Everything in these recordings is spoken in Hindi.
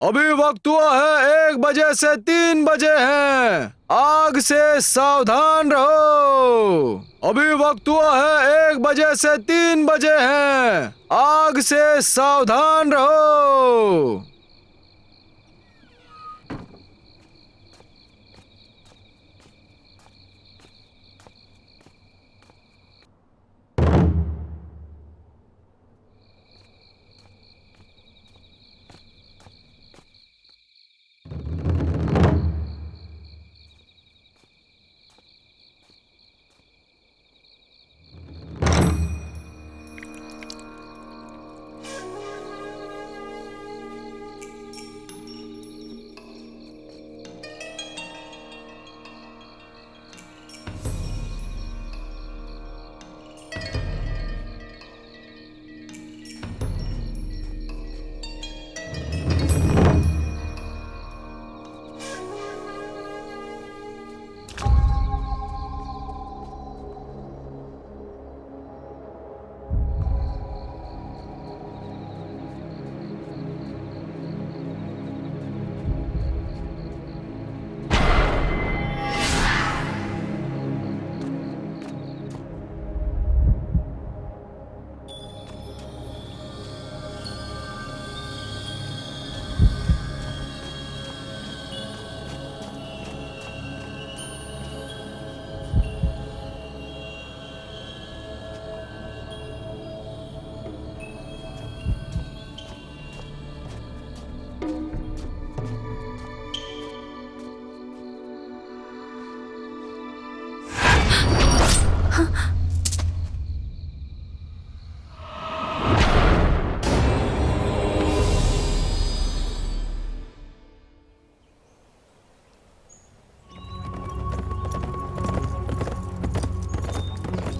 अभी वक्त हुआ है 1 बजे से 3 बजे हैं। आग से सावधान रहो। अभी वक्त हुआ है 1 बजे से 3 बजे हैं। आग से सावधान रहो।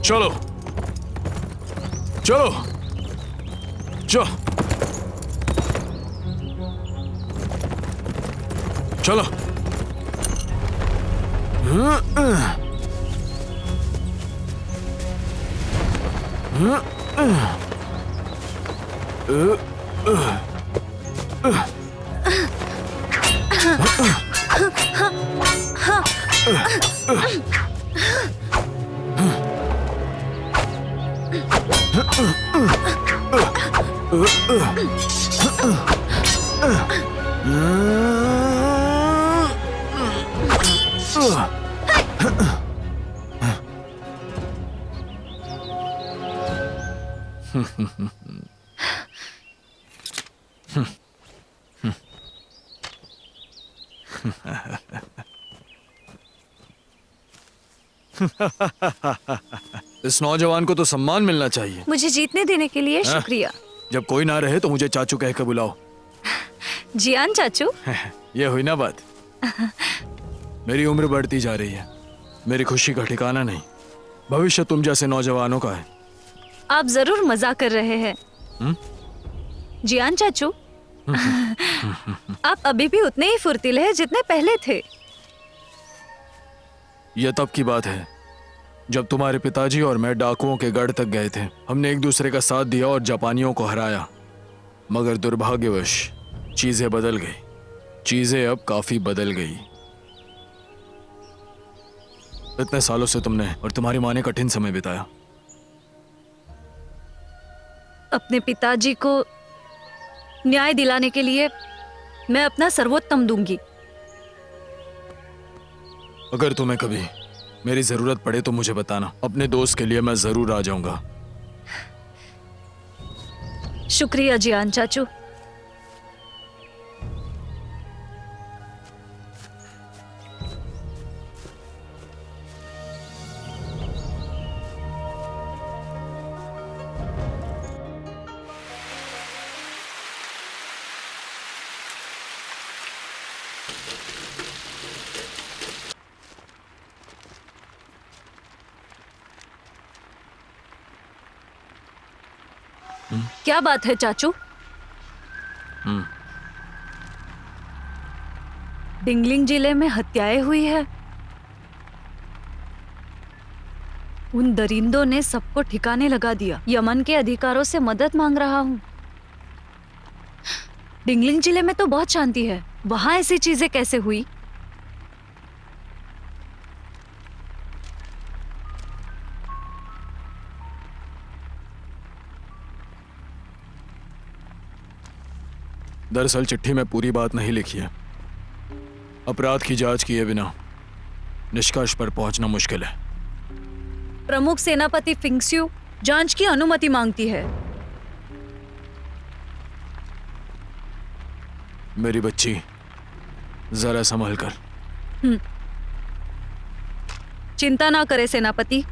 चलो चलो चलो चलो। इस नौजवान को तो सम्मान मिलना चाहिए। मुझे जीतने देने के लिए शुक्रिया। जब कोई ना रहे तो मुझे चाचू कह के बुलाओ। जियान चाचू। ये हुई ना बात। मेरी उम्र बढ़ती जा रही है, मेरी खुशी का ठिकाना नहीं। भविष्य तुम जैसे नौजवानों का है। आप जरूर मजाक कर रहे हैं। जियान चाचू, आप अभी भी उतने ही फुर्तीले हैं जितने पहले थे। यह तब की बात है जब तुम्हारे पिताजी और मैं डाकुओं के गढ़ तक गए थे। हमने एक दूसरे का साथ दिया और जापानियों को हराया, मगर दुर्भाग्यवश चीजें बदल गई। चीजें अब काफी बदल गई। इतने सालों से तुमने और तुम्हारी माँ ने कठिन समय बिताया। अपने पिताजी को न्याय दिलाने के लिए मैं अपना सर्वोत्तम दूंगी। अगर तुम्हें कभी मेरी जरूरत पड़े तो मुझे बताना। अपने दोस्त के लिए मैं जरूर आ जाऊंगा। शुक्रिया जियान चाचू। क्या बात है चाचू? डिंगलिंग जिले में हत्याएं हुई है। उन दरिंदों ने सबको ठिकाने लगा दिया। यमन के अधिकारों से मदद मांग रहा हूं। डिंगलिंग जिले में तो बहुत शांति है, वहां ऐसी चीजें कैसे हुई? दरअसल चिट्ठी में पूरी बात नहीं लिखी है। अपराध की जांच किए बिना निष्कर्ष पर पहुंचना मुश्किल है। प्रमुख सेनापति फिंगस्यू जांच की अनुमति मांगती है। मेरी बच्ची, जरा संभल कर। चिंता ना करे सेनापति।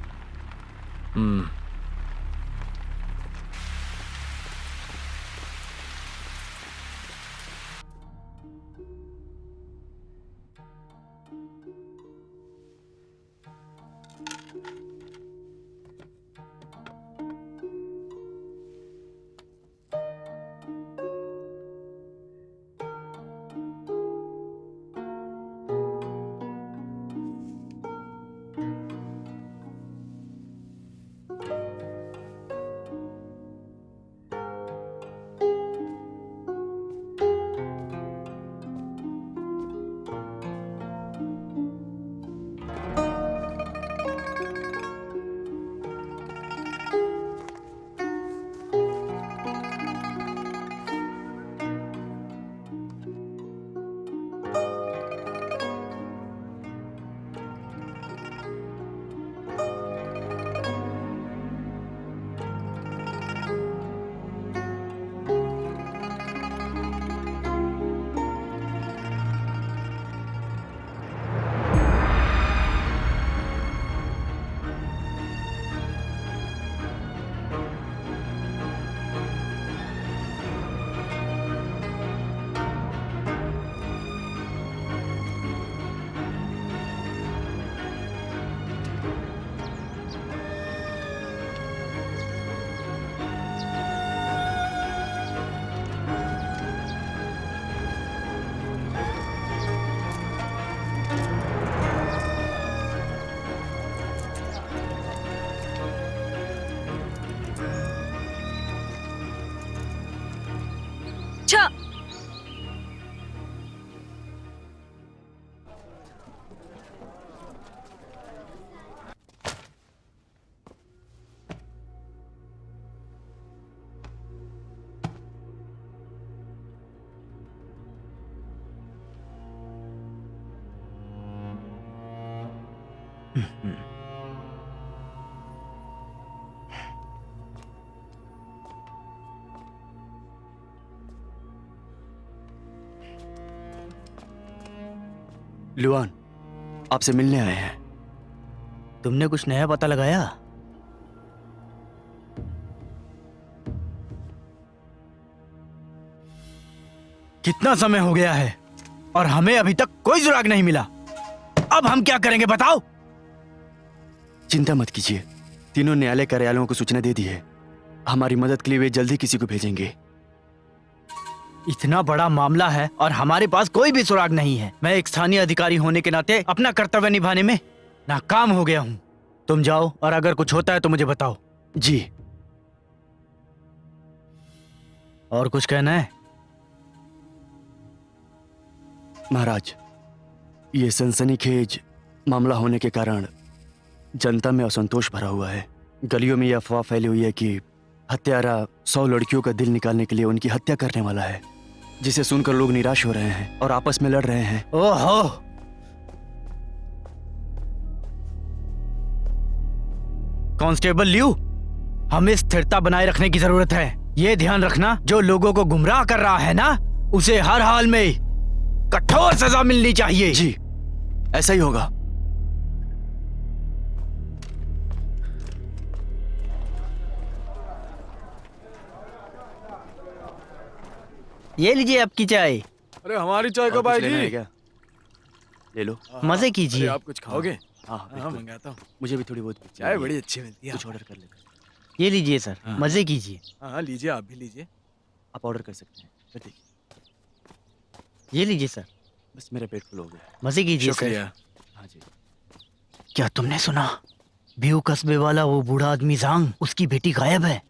अच्छा, लुआन, आपसे मिलने आए हैं। तुमने कुछ नया पता लगाया? कितना समय हो गया है और हमें अभी तक कोई सुराग नहीं मिला। अब हम क्या करेंगे बताओ? चिंता मत कीजिए, तीनों न्यायालय कार्यालयों को सूचना दे दी है। हमारी मदद के लिए वे जल्दी किसी को भेजेंगे। इतना बड़ा मामला है और हमारे पास कोई भी सुराग नहीं है। मैं एक स्थानीय अधिकारी होने के नाते अपना कर्तव्य निभाने में नाकाम हो गया हूं। तुम जाओ और अगर कुछ होता है तो मुझे बताओ। जी। और कुछ कहना है? महाराज, ये सनसनीखेज मामला होने के कारण जनता में असंतोष भरा हुआ है। गलियों में यह अफवाह फैली हुई है कि हत्यारा 100 लड़कियों का दिल निकालने के लिए उनकी हत्या करने वाला है, जिसे सुनकर लोग निराश हो रहे हैं और आपस में लड़ रहे हैं। ओहो, कांस्टेबल लियू, हमें स्थिरता बनाए रखने की जरूरत है। ये ध्यान रखना, जो लोगों को गुमराह कर रहा है ना, उसे हर हाल में कठोर सजा मिलनी चाहिए। जी, ऐसा ही होगा। ये लीजिए आपकी चाय। अरे हमारी चाय कब और कुछ आएगी? लेना है क्या? ले लो। मजे कीजिए। अरे आप कुछ खाओगे? हाँ हाँ बिल्कुल। मंगाता हूँ। मुझे भी थोड़ी बहुत चाय बड़ी अच्छी मिलती है। कुछ ऑर्डर कर लेते हैं। ये लीजिए सर, हाँ। मजे कीजिए। हाँ लीजिए, आप भी लीजिए। आप ऑर्डर कर सकते हैं। कर देखिए, ये लीजिए सर, बस मेरा पेट फुल हो गया। मजे कीजिए सर। शुक्रिया। हाँ जी। क्या तुमने सुना? व्यू कस्बे वाला वो बूढ़ा आदमी जांग, उसकी बेटी गायब है।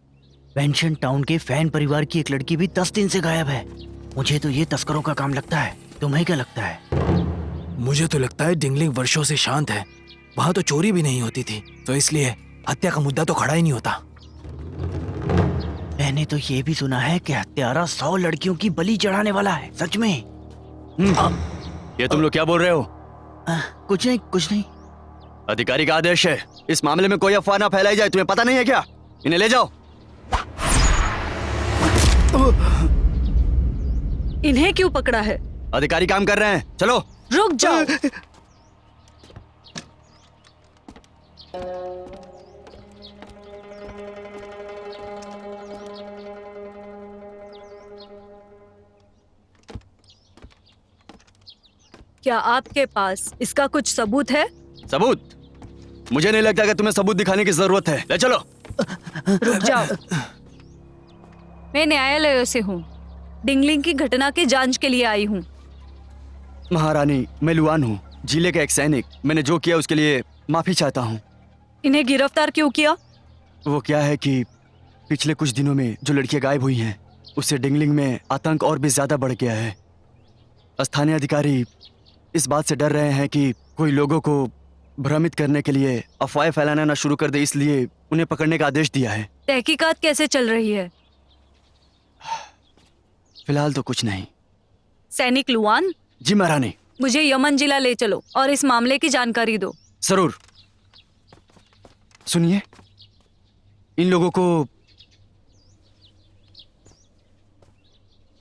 पेंशन टाउन के फैन परिवार की एक लड़की भी 10 दिन से गायब है। मुझे तो ये तस्करों का काम लगता है, तुम्हें क्या लगता है? मुझे तो लगता है डिंगलिंग वर्षों से शांत है, वहां तो चोरी भी नहीं होती थी, तो इसलिए हत्या का मुद्दा तो खड़ा ही नहीं होता। मैंने तो ये भी सुना है कि हत्यारा 100 लड़कियों की बलि चढ़ाने वाला है। सच में? ये तुम लोग क्या बोल रहे हो? कुछ नहीं, कुछ नहीं। अधिकारी का आदेश है, इस मामले में कोई अफवाह ना फैलाई जाए। तुम्हें पता नहीं है क्या? इन्हें ले जाओ। इन्हें क्यों पकड़ा है? अधिकारी काम कर रहे हैं, चलो। रुक जाओ। क्या आपके पास इसका कुछ सबूत है? सबूत? मुझे नहीं लगता कि तुम्हें सबूत दिखाने की जरूरत है। ले चलो। रुक जाओ। मैं न्यायालय से हूँ, डिंगलिंग की घटना की जांच के लिए आई हूँ। महारानी, मैं लुआन हूँ, जिले का एक सैनिक। मैंने जो किया उसके लिए माफी चाहता हूँ। इन्हें गिरफ्तार क्यों किया? वो क्या है कि पिछले कुछ दिनों में जो लड़कियां गायब हुई हैं, उससे डिंगलिंग में आतंक और भी ज्यादा बढ़ गया है। स्थानीय अधिकारी इस बात से डर रहे हैं कि कोई लोगों को भ्रमित करने के लिए अफवाहें फैलाना ना शुरू कर दे, इसलिए उन्हें पकड़ने का आदेश दिया है। तहकीकात कैसे चल रही है? फिलहाल तो कुछ नहीं। सैनिक लुआन, जी महारानी। मुझे यमन जिला ले चलो और इस मामले की जानकारी दो। जरूर। सुनिए, इन लोगों को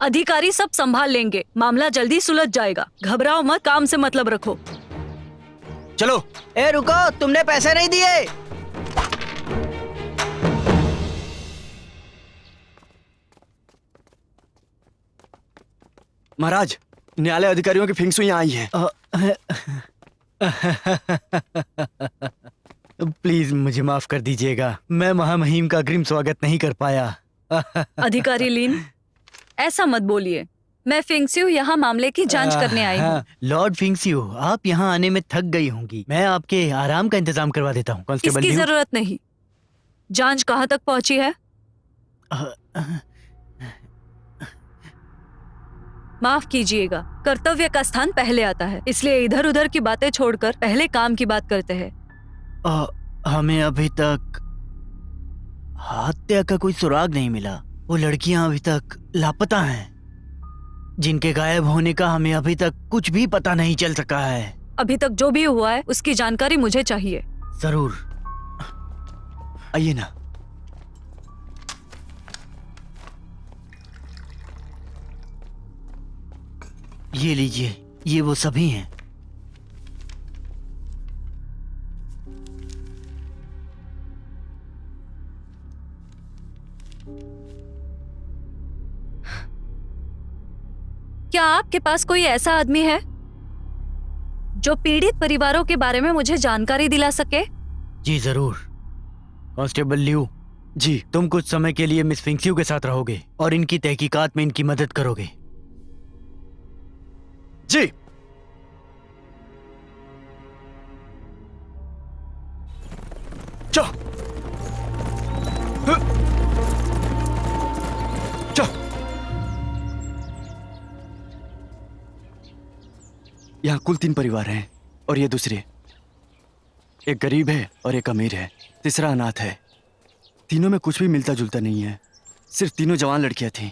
अधिकारी सब संभाल लेंगे, मामला जल्दी सुलझ जाएगा। घबराओ मत, काम से मतलब रखो। चलो। ए रुको, तुमने पैसे नहीं दिए। महाराज, न्यायालय अधिकारियों की फिंगसू यहाँ आई है। प्लीज मुझे माफ कर दीजिएगा, मैं महामहिम का अग्रिम स्वागत नहीं कर पाया। अधिकारी लीन, ऐसा मत बोलिए। मैं फिंगस्यू यहाँ मामले की जांच करने आई हूँ। लॉर्ड फिंगस्यू, आप यहाँ आने में थक गई होंगी, मैं आपके आराम का इंतजाम करवा देता हूँ। कांस्टेबल इसकी लियू। जरूरत नहीं। जांच कहाँ तक पहुँची है? माफ कीजिएगा, कर्तव्य का स्थान पहले आता है, इसलिए इधर उधर की बातें छोड़कर पहले काम की बात करते हैं। हमें अभी तक हत्या का कोई सुराग नहीं मिला। वो लड़कियां अभी तक लापता हैं, जिनके गायब होने का हमें अभी तक कुछ भी पता नहीं चल सका है। अभी तक जो भी हुआ है उसकी जानकारी मुझे चाहिए। जरूर, आइए ना। ये लीजिए, ये वो सभी हैं। क्या आपके पास कोई ऐसा आदमी है जो पीड़ित परिवारों के बारे में मुझे जानकारी दिला सके? जी जरूर। कांस्टेबल लियू जी, तुम कुछ समय के लिए मिस फिंगस्यू के साथ रहोगे और इनकी तहकीकात में इनकी मदद करोगे। जी। चलो। चलो। यहाँ कुल 3 परिवार हैं और ये दूसरे। एक गरीब है और एक अमीर है, तीसरा अनाथ है। तीनों में कुछ भी मिलता जुलता नहीं है, सिर्फ तीनों जवान लड़कियां थीं।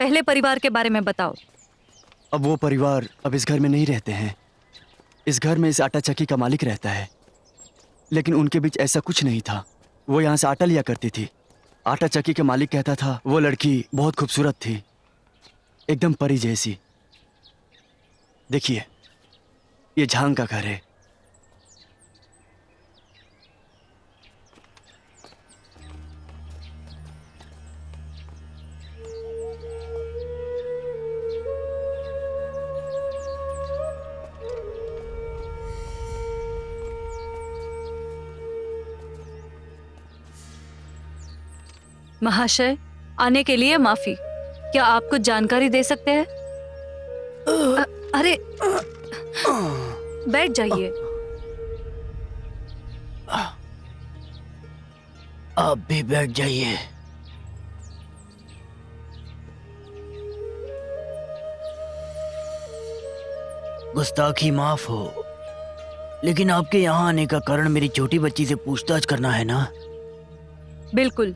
पहले परिवार के बारे में बताओ। अब वो परिवार अब इस घर में नहीं रहते हैं। इस घर में इस आटा चक्की का मालिक रहता है, लेकिन उनके बीच ऐसा कुछ नहीं था। वो यहाँ से आटा लिया करती थी। आटा चक्की के मालिक कहता था वो लड़की बहुत खूबसूरत थी, एकदम परी जैसी। देखिए, ये झांग का घर है। महाशय, आने के लिए माफी। क्या आप कुछ जानकारी दे सकते हैं? अरे बैठ जाइए। आप भी बैठ जाइए। गुस्ताखी माफ हो, लेकिन आपके यहाँ आने का कारण मेरी छोटी बच्ची से पूछताछ करना है ना? बिल्कुल।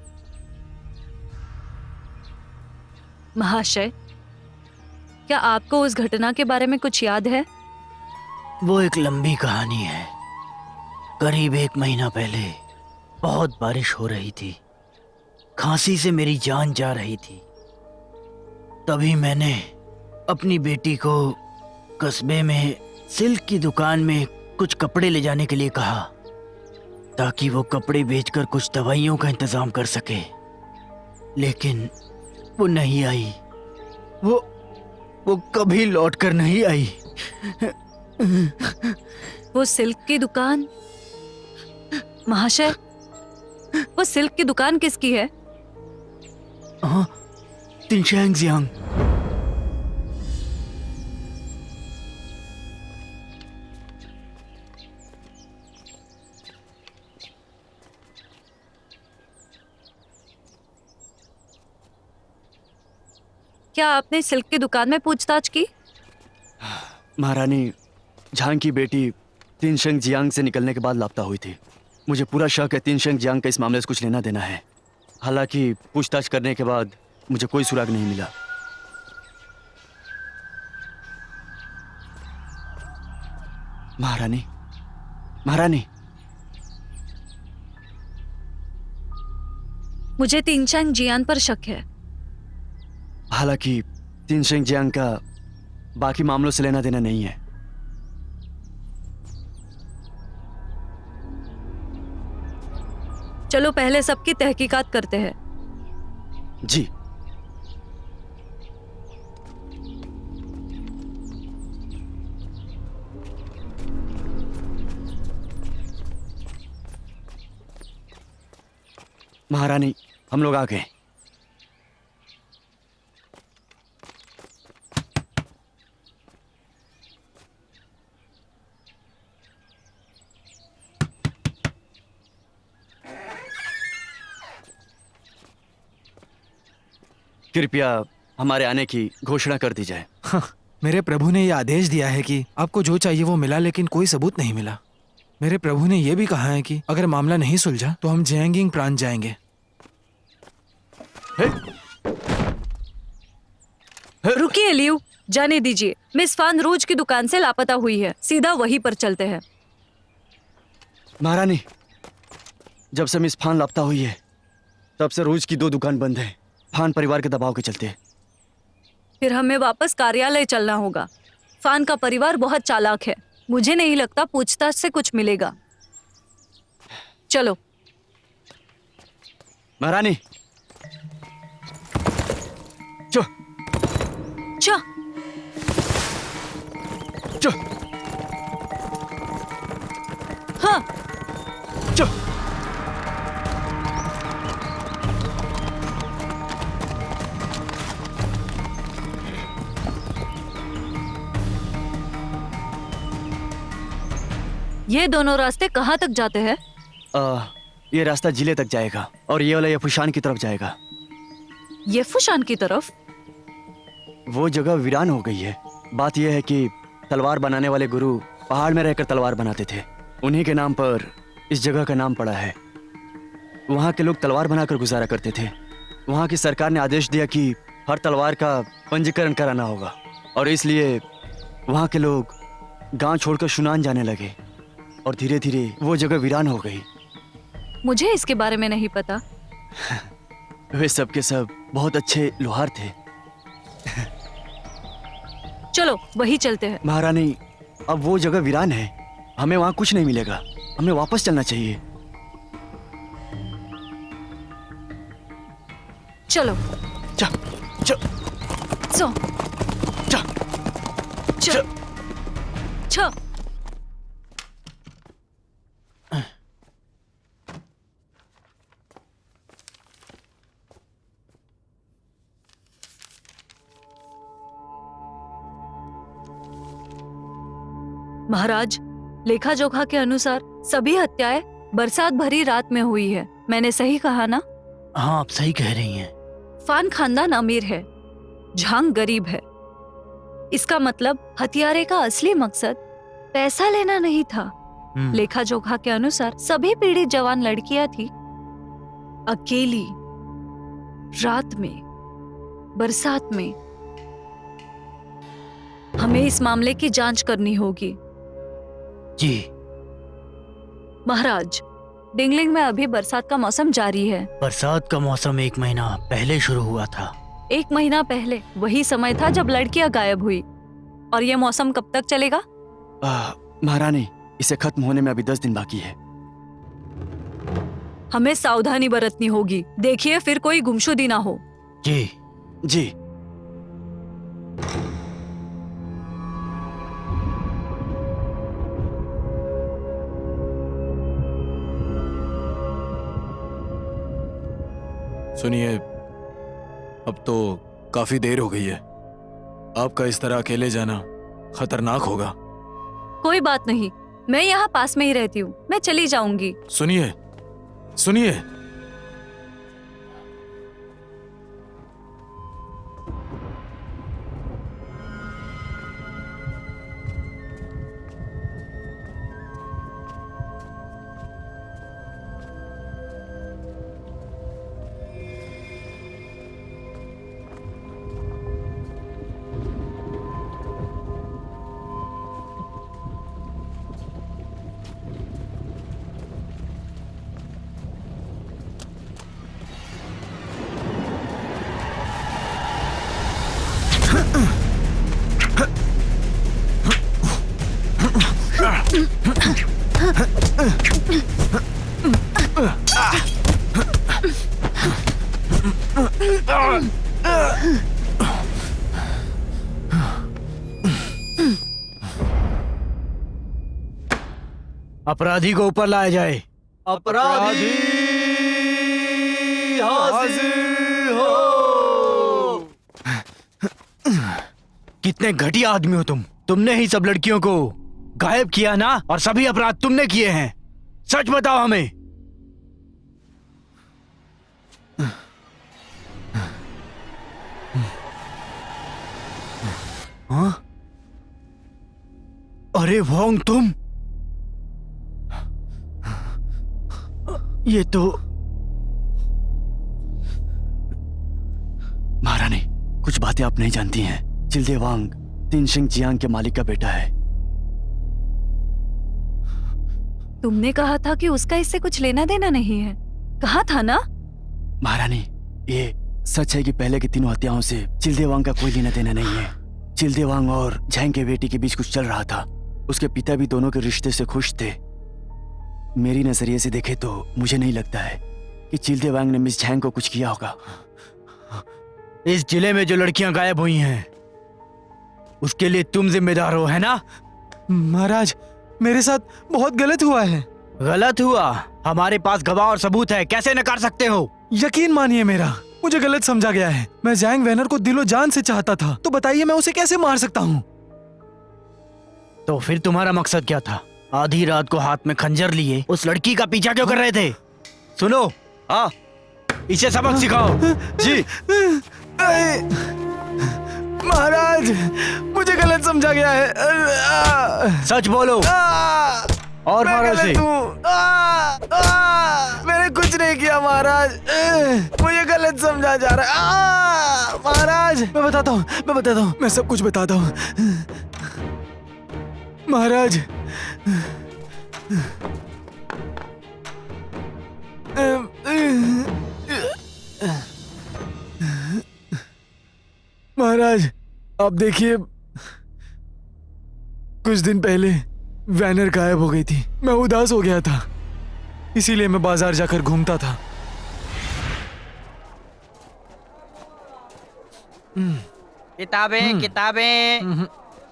महाशय, क्या आपको उस घटना के बारे में कुछ याद है? वो एक लंबी कहानी है। करीब 1 महीना पहले बहुत बारिश हो रही थी, खांसी से मेरी जान जा रही थी। तभी मैंने अपनी बेटी को कस्बे में सिल्क की दुकान में कुछ कपड़े ले जाने के लिए कहा, ताकि वो कपड़े बेचकर कुछ दवाइयों का इंतजाम कर सके। लेकिन वो नहीं आई। वो कभी लौट कर नहीं आई। वो सिल्क की दुकान? महाशय, वो सिल्क की दुकान किसकी है? हाँ, तिनशैंग जियांग। क्या आपने सिल्क की दुकान में पूछताछ की? महारानी, झांग की बेटी तिनशंग जियांग से निकलने के बाद लापता हुई थी। मुझे पूरा शक है तिनशंग जियांग का इस मामले से कुछ लेना देना है। हालांकि पूछताछ करने के बाद मुझे कोई सुराग नहीं मिला। महारानी, महारानी, मुझे तिनशैंग जियान पर शक है। हालांकि तिनशंग जियांग का बाकी मामलों से लेना देना नहीं है। चलो पहले सबकी तहकीकात करते हैं। जी। महारानी, हम लोग आ गए। कृपया हमारे आने की घोषणा कर दी जाए। हाँ, मेरे प्रभु ने यह आदेश दिया है कि आपको जो चाहिए वो मिला, लेकिन कोई सबूत नहीं मिला। मेरे प्रभु ने यह भी कहा है कि अगर मामला नहीं सुलझा तो हम जियांगिंग प्रांत जाएंगे। रुकिए लियू, जाने दीजिए। मिस फान रोज की दुकान से लापता हुई है, सीधा वहीं पर चलते हैं। महारानी, जब से मिस फान लापता हुई है तब से रोज की 2 दुकान बंद है, फान परिवार के दबाव के चलते। फिर हमें वापस कार्यालय चलना होगा। फान का परिवार बहुत चालाक है, मुझे नहीं लगता पूछताछ से कुछ मिलेगा। चलो। महारानी, चो चो चो हाँ। चो। ये दोनों रास्ते कहाँ तक जाते हैं? ये रास्ता जिले तक जाएगा और ये वाला यफुशान की तरफ जाएगा। येफुशान की तरफ? वो जगह वीरान हो गई है। बात यह है कि तलवार बनाने वाले गुरु पहाड़ में रहकर तलवार बनाते थे, उन्हीं के नाम पर इस जगह का नाम पड़ा है। वहाँ के लोग तलवार बनाकर गुजारा करते थे। वहाँ की सरकार ने आदेश दिया कि हर तलवार का पंजीकरण कराना होगा और इसलिए वहाँ के लोग गांव छोड़कर शुनान जाने लगे और धीरे धीरे वो जगह वीरान हो गई। मुझे इसके बारे में नहीं पता। वे सब के सब बहुत अच्छे लोहार थे। चलो वही चलते हैं। महारानी, अब वो जगह वीरान है, हमें वहाँ कुछ नहीं मिलेगा, हमें वापस चलना चाहिए। चलो। चा, चा, सो चा, चल। छ महाराज, लेखा जोखा के अनुसार सभी हत्याएं बरसात भरी रात में हुई है। मैंने सही कहा ना? हाँ, आप सही कह रही हैं। फान खानदान अमीर है, झांग गरीब है। इसका मतलब हथियारे का असली मकसद पैसा लेना नहीं था। लेखा जोखा के अनुसार सभी पीड़ित जवान लड़कियां थी। अकेली रात में, बरसात में। हमें इस मामले की जांच करनी होगी। जी महाराज, डिंगलिंग में अभी बरसात का मौसम जारी है। बरसात का मौसम 1 महीना पहले शुरू हुआ था। 1 महीना पहले वही समय था जब लड़कियां गायब हुई। और ये मौसम कब तक चलेगा? महारानी, इसे खत्म होने में अभी 10 दिन बाकी है। हमें सावधानी बरतनी होगी। देखिए फिर कोई गुमशुदी ना हो। जी जी। सुनिए, अब तो काफी देर हो गई है। आपका इस तरह अकेले जाना खतरनाक होगा। कोई बात नहीं, मैं यहाँ पास में ही रहती हूँ। मैं चली जाऊंगी। सुनिए सुनिए, अपराधी को ऊपर लाया जाए। अपराधी हाजिर हो। कितने घटिया आदमी हो तुम। तुमने ही सब लड़कियों को गायब किया ना, और सभी अपराध तुमने किए हैं। सच बताओ हमें। हाँ? अरे वोंग, तुम ये तो महारानी, कुछ बातें आप नहीं जानती हैं। चिल्देवांग तिनशिंग जियांग के मालिक का बेटा है। तुमने कहा था कि उसका इससे कुछ लेना देना नहीं है। कहा था ना? महारानी, ये सच है कि पहले की तीनों हत्याओं से चिल्देवांग का कोई लेना देना नहीं है। चिल्देवांग और झैंग के बेटी के बीच कुछ चल रहा था। उसके पिता भी दोनों के रिश्ते से खुश थे। मेरी नजरिए से देखे तो मुझे नहीं लगता है कि चिल्देवांग ने मिस झैंग को कुछ किया होगा। इस जिले में जो लड़कियां गायब हुई हैं, उसके लिए तुम जिम्मेदार हो, है ना? महाराज, मेरे साथ बहुत गलत हुआ है। गलत हुआ? हमारे पास गवाह और सबूत है, कैसे नकार सकते हो? यकीन मानिए मेरा, मुझे गलत समझा गया है। मैं जैंग वैनर को दिलो जान से चाहता था, तो बताइए मैं उसे कैसे मार सकता हूँ? तो फिर तुम्हारा मकसद क्या था? आधी रात को हाथ में खंजर लिए उस लड़की का पीछा क्यों कर रहे थे? सुनो, हाँ, इसे सबक सिखाओ। जी। महाराज, मुझे गलत समझा गया है। सच बोलो और मैं मारो गलत इसे। हूँ। मैंने कुछ नहीं किया महाराज, मुझे गलत समझा जा रहा है। महाराज, मैं बताता हूँ, मैं सब कुछ बताता हूँ। महाराज, महाराज, आप देखिए, कुछ दिन पहले वैनर गायब हो गई थी। मैं उदास हो गया था, इसीलिए मैं बाजार जाकर घूमता था। किताबें किताबें।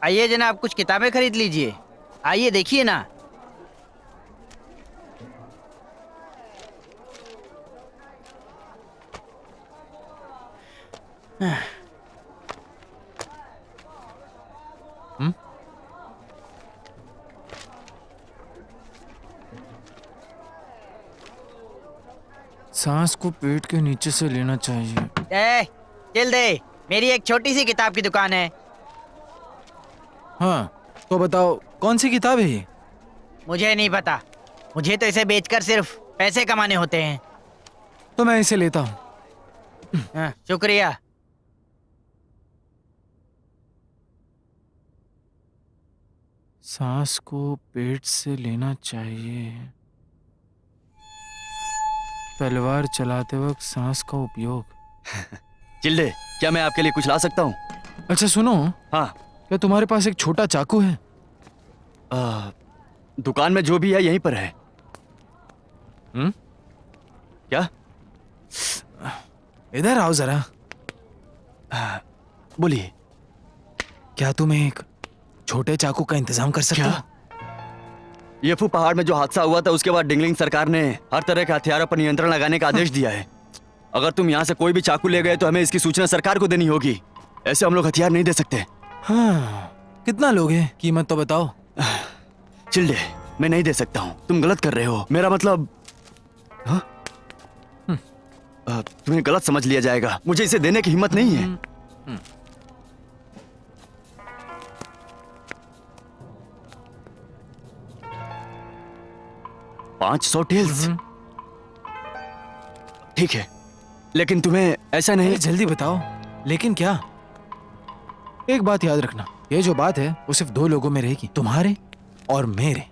आइए जनाब, कुछ किताबें खरीद लीजिए। आइए देखिए ना। सांस को पेट के नीचे से लेना चाहिए। चल दे, मेरी एक छोटी सी किताब की दुकान है। हाँ, तो बताओ कौन सी किताब है ये? मुझे नहीं पता, मुझे तो इसे बेचकर सिर्फ पैसे कमाने होते हैं। तो मैं इसे लेता हूँ। हाँ, शुक्रिया। सांस को पेट से लेना चाहिए। तलवार चलाते वक्त सांस का उपयोग। चिल्डे, क्या मैं आपके लिए कुछ ला सकता हूँ? अच्छा सुनो, हाँ। क्या तुम्हारे पास एक छोटा चाकू है? दुकान में जो भी है यहीं पर है। क्या? इधर आओ जरा। बोलिए। क्या तुम एक छोटे चाकू का इंतजाम कर सकते हो? येफू पहाड़ में जो हादसा हुआ था उसके बाद डिंगलिंग सरकार ने हर तरह के हथियारों पर नियंत्रण लगाने का आदेश दिया है। अगर तुम यहाँ से कोई भी चाकू ले गए तो हमें इसकी सूचना सरकार को देनी होगी। ऐसे हम लोग हथियार नहीं दे सकते। हाँ, कितना लोगे? कीमत तो बताओ। चिल्डे, मैं नहीं दे सकता हूँ, तुम गलत कर रहे हो। मेरा मतलब हाँ? तुम्हें गलत समझ लिया जाएगा। मुझे इसे देने की हिम्मत नहीं है। 500 टेल्स। ठीक है, लेकिन तुम्हें ऐसा नहीं। जल्दी बताओ, लेकिन क्या? एक बात याद रखना, ये जो बात है वो सिर्फ 2 लोगों में रहेगी, तुम्हारे और मेरे।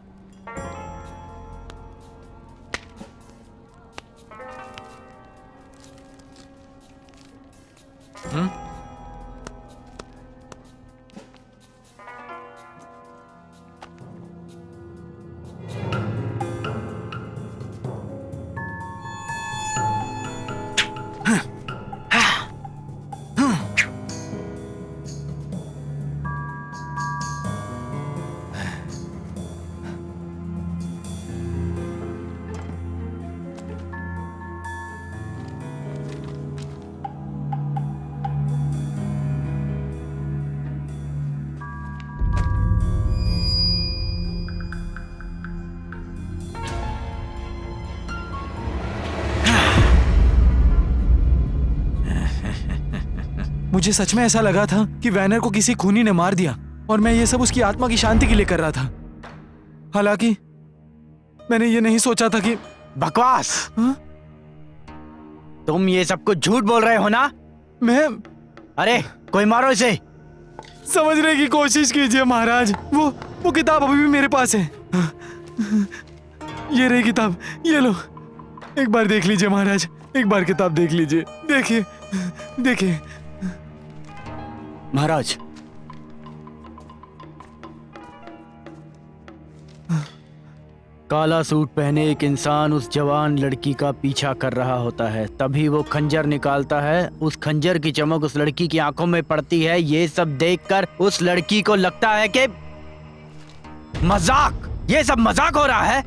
मुझे सच में ऐसा लगा था कि वैनर को किसी खूनी ने मार दिया और मैं ये सब उसकी आत्मा की शांति के लिए कर रहा था। हालांकि मैंने ये नहीं सोचा था कि बकवास। हाँ? तुम ये सब कुछ झूठ बोल रहे हो ना? मैं अरे कोई मारो इसे। समझने की कोशिश कीजिए महाराज, वो किताब अभी भी मेरे पास है। ये रही किताब, ये लो, एक बार देख लीजिए महाराज, एक बार किताब देख लीजिए। देखिए देखिए महाराज, काला सूट पहने एक इंसान उस जवान लड़की का पीछा कर रहा होता है। तभी वो खंजर निकालता है। उस खंजर की चमक उस लड़की की आंखों में पड़ती है। ये सब देखकर उस लड़की को लगता है कि मजाक, ये सब मजाक हो रहा है।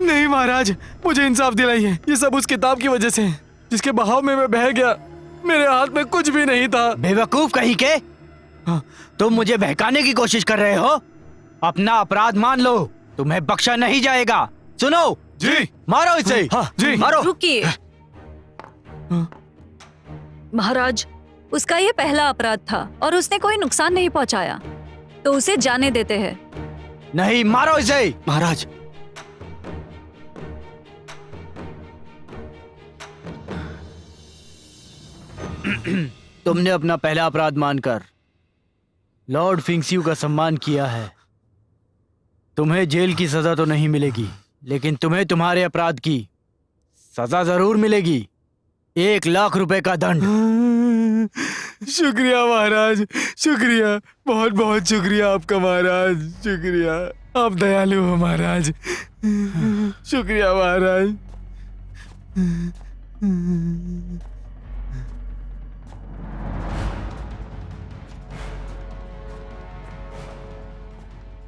नहीं महाराज, मुझे इंसाफ दिलाइए। ये सब उस किताब की वजह से है, जिसके बहाव में मैं बह गया। मेरे हाथ में कुछ भी नहीं था। बेवकूफ कहीं के। तुम मुझे बहकाने की कोशिश कर रहे हो। अपना अपराध मान लो, तुम्हें बख्शा नहीं जाएगा। सुनो जी, मारो इसे। हाँ जी। मारो। रुकिए महाराज, उसका ये पहला अपराध था और उसने कोई नुकसान नहीं पहुंचाया, तो उसे जाने देते हैं। नहीं, मारो इसे। महाराज, तुमने अपना पहला अपराध मानकर लॉर्ड फिंगस्यू का सम्मान किया है। तुम्हें जेल की सजा तो नहीं मिलेगी, लेकिन तुम्हें तुम्हारे अपराध की सजा जरूर मिलेगी। 1 लाख रुपए का दंड। शुक्रिया महाराज, शुक्रिया, बहुत बहुत शुक्रिया आपका महाराज, शुक्रिया। आप दयालु हो महाराज, शुक्रिया महाराज।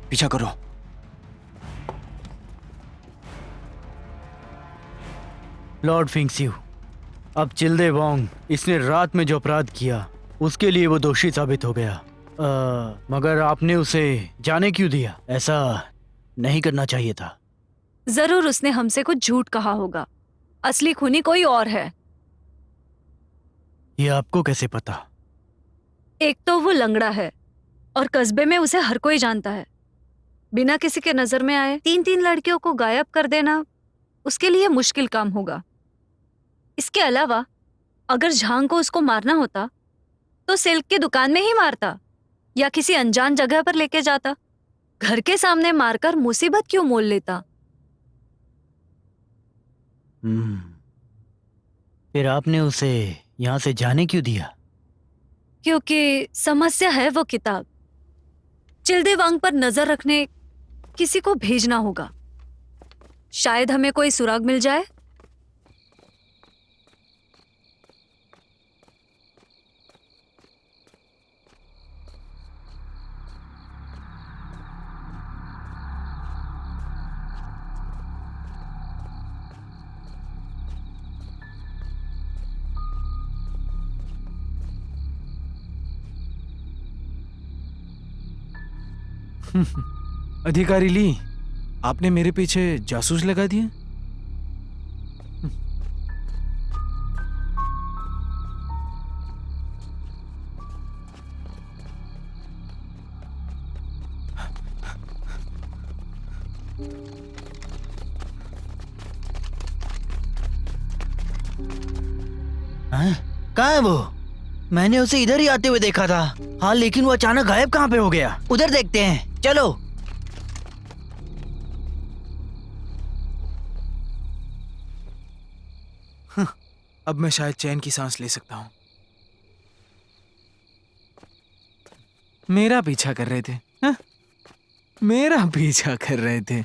पीछा करो। लॉर्ड फिंगस्यू, अब चिल्दे वोंग, इसने रात में जो अपराध किया उसके लिए वो दोषी साबित हो गया। मगर आपने उसे जाने क्यों दिया? ऐसा नहीं करना चाहिए था। जरूर उसने हमसे कुछ झूठ कहा होगा। असली खूनी कोई और है। ये आपको कैसे पता? एक तो वो लंगड़ा है और कस्बे में उसे हर कोई जानता है। बिना किसी के नजर में आए 3-3 लड़कियों को गायब कर देना उसके लिए मुश्किल काम होगा। इसके अलावा अगर झांग को उसको मारना होता तो सिल्क की दुकान में ही मारता या किसी अनजान जगह पर लेके जाता। घर के सामने मारकर मुसीबत क्यों मोल लेता? फिर आपने उसे यहाँ से जाने क्यों दिया? क्योंकि समस्या है वो किताब। चिल्देवांग पर नजर रखने किसी को भेजना होगा। शायद हमें कोई सुराग मिल जाए। अधिकारी ली, आपने मेरे पीछे जासूस लगा दिए। कहाँ है वो? मैंने उसे इधर ही आते हुए देखा था। हाँ, लेकिन वो अचानक गायब कहाँ पे हो गया? उधर देखते हैं, चलो। अब मैं शायद चैन की सांस ले सकता हूं। मेरा पीछा कर रहे थे, हाँ? मेरा पीछा कर रहे थे।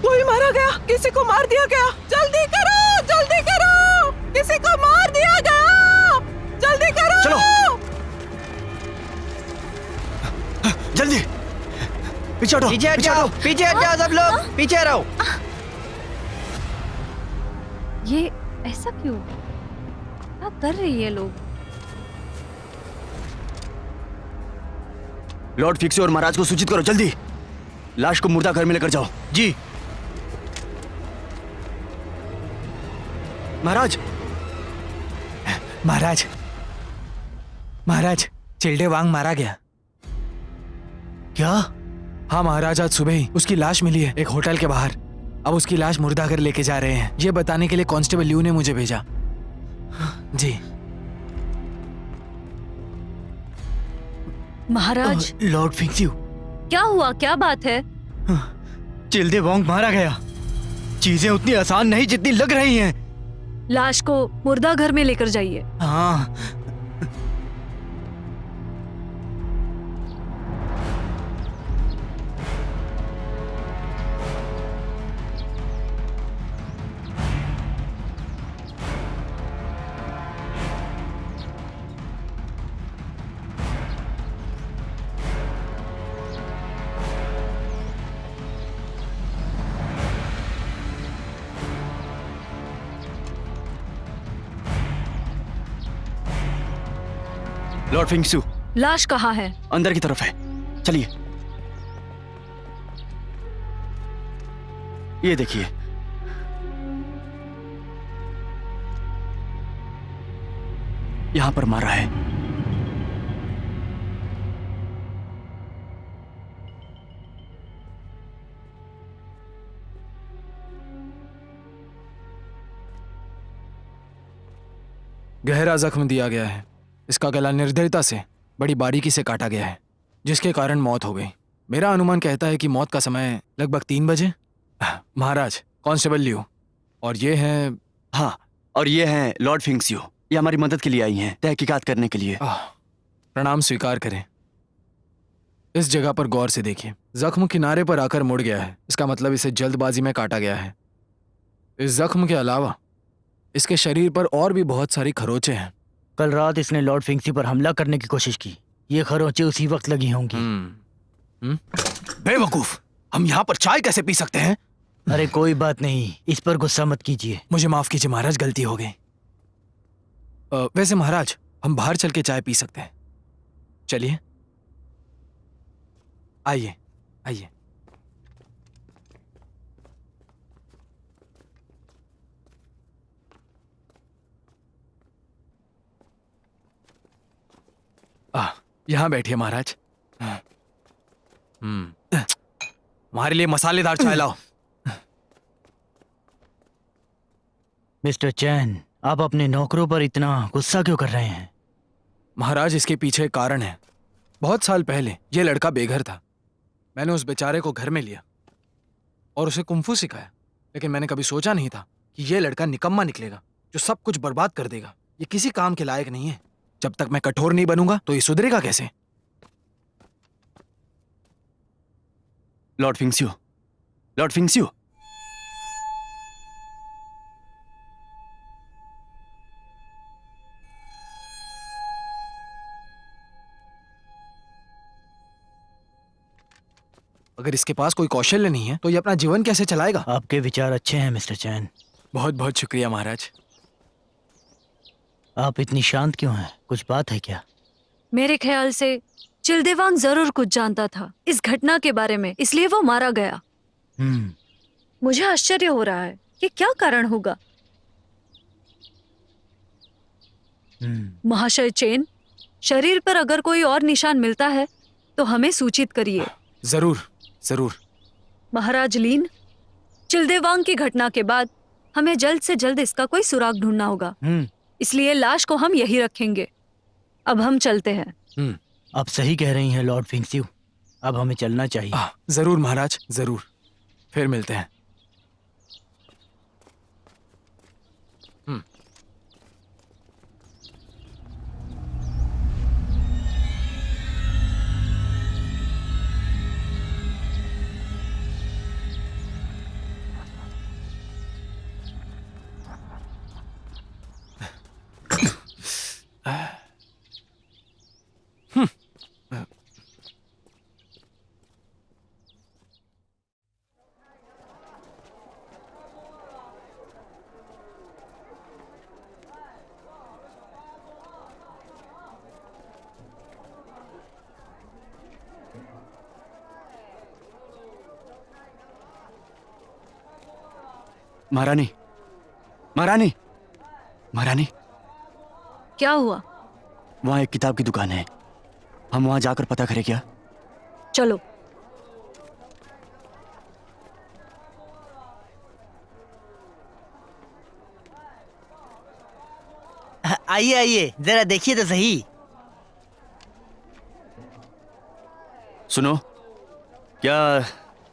कोई मारा गया, किसी को मार दिया गया। जल्दी करो, जल्दी करो, किसी को मार दिया गया, जल्दी करो। चलो जल्दी, पीछे हटो, पीछे हट जाओ, पीछे हट जाओ सब लोग, पीछे रहो। ये ऐसा क्यों? क्या कर रही है लोग? लॉर्ड फिक्सी और महाराज को सूचित करो जल्दी। लाश को मुर्दा घर में लेकर जाओ। जी। महाराज, महाराज, महाराज, चिल्डेवांग मारा गया। क्या? हाँ महाराज, आज सुबह ही उसकी लाश मिली है एक होटल के बाहर। अब उसकी लाश मुर्दा घर लेके जा रहे हैं। ये बताने के लिए कांस्टेबल लियू ने मुझे भेजा। जी महाराज, लॉर्ड फिक्सी, क्या हुआ? क्या बात है? चिल्देवांग मारा गया। चीजें उतनी आसान नहीं जितनी लग रही हैं। लाश को मुर्दा घर में लेकर जाइए। हाँ। लॉर्ड फिंगसू लाश कहाँ है? अंदर की तरफ है, चलिए। ये देखिए, यहां पर मारा है। गहरा जख्म दिया गया है। इसका गला निर्दयता से बड़ी बारीकी से काटा गया है, जिसके कारण मौत हो गई। मेरा अनुमान कहता है कि मौत का समय लगभग 3 बजे। महाराज, कांस्टेबल लियू, और ये हैं। हाँ, और ये हैं लॉर्ड फिंगस्यू। ये हमारी मदद के लिए आई हैं, तहकीकात करने के लिए। प्रणाम स्वीकार करें। इस जगह पर गौर से देखिए। जख्म किनारे पर आकर मुड़ गया है। इसका मतलब इसे जल्दबाजी में काटा गया है। इस जख्म के अलावा इसके शरीर पर और भी बहुत सारी खरोंचें हैं। कल रात इसने लॉर्ड फिंगसी पर हमला करने की कोशिश की। ये खरोंचें उसी वक्त लगी होंगी। बेवकूफ, हम यहाँ पर चाय कैसे पी सकते हैं? अरे कोई बात नहीं, इस पर गुस्सा मत कीजिए। मुझे माफ कीजिए महाराज, गलती हो गई। वैसे महाराज, हम बाहर चल के चाय पी सकते हैं। चलिए, आइए आइए। यहाँ बैठिए महाराज। हमारे लिए मसालेदार चाय लाओ। मिस्टर चैन, आप अपने नौकरों पर इतना गुस्सा क्यों कर रहे हैं? महाराज, इसके पीछे एक कारण है। बहुत साल पहले ये लड़का बेघर था। मैंने उस बेचारे को घर में लिया और उसे कुंफू सिखाया, लेकिन मैंने कभी सोचा नहीं था कि ये लड़का निकम्मा निकलेगा जो सब कुछ बर्बाद कर देगा। ये किसी काम के लायक नहीं है। जब तक मैं कठोर नहीं बनूंगा तो ये सुधरेगा कैसे? लॉर्ड फिंगस्यू, लॉर्ड फिंगस्यू, अगर इसके पास कोई कौशल्य नहीं है तो ये अपना जीवन कैसे चलाएगा? आपके विचार अच्छे हैं मिस्टर चैन। बहुत बहुत शुक्रिया महाराज। आप इतनी शांत क्यों हैं? कुछ बात है क्या? मेरे ख्याल से चिलदेवांग जरूर कुछ जानता था इस घटना के बारे में, इसलिए वो मारा गया। मुझे आश्चर्य हो रहा है कि क्या कारण होगा। महाशय चेन, शरीर पर अगर कोई और निशान मिलता है तो हमें सूचित करिए। जरूर जरूर। महाराज लीन, चिलदेवांग की घटना के बाद हमें जल्द से जल्द इसका कोई सुराग ढूंढना होगा, इसलिए लाश को हम यही रखेंगे। अब हम चलते हैं। आप सही कह रही हैं लॉर्ड फिंगस्यू, अब हमें चलना चाहिए। जरूर महाराज, जरूर। फिर मिलते हैं। महारानी, महारानी, महारानी, क्या हुआ? वहाँ एक किताब की दुकान है, हम वहाँ जाकर पता करें क्या? चलो। आइए आइए, जरा देखिए तो सही। सुनो, क्या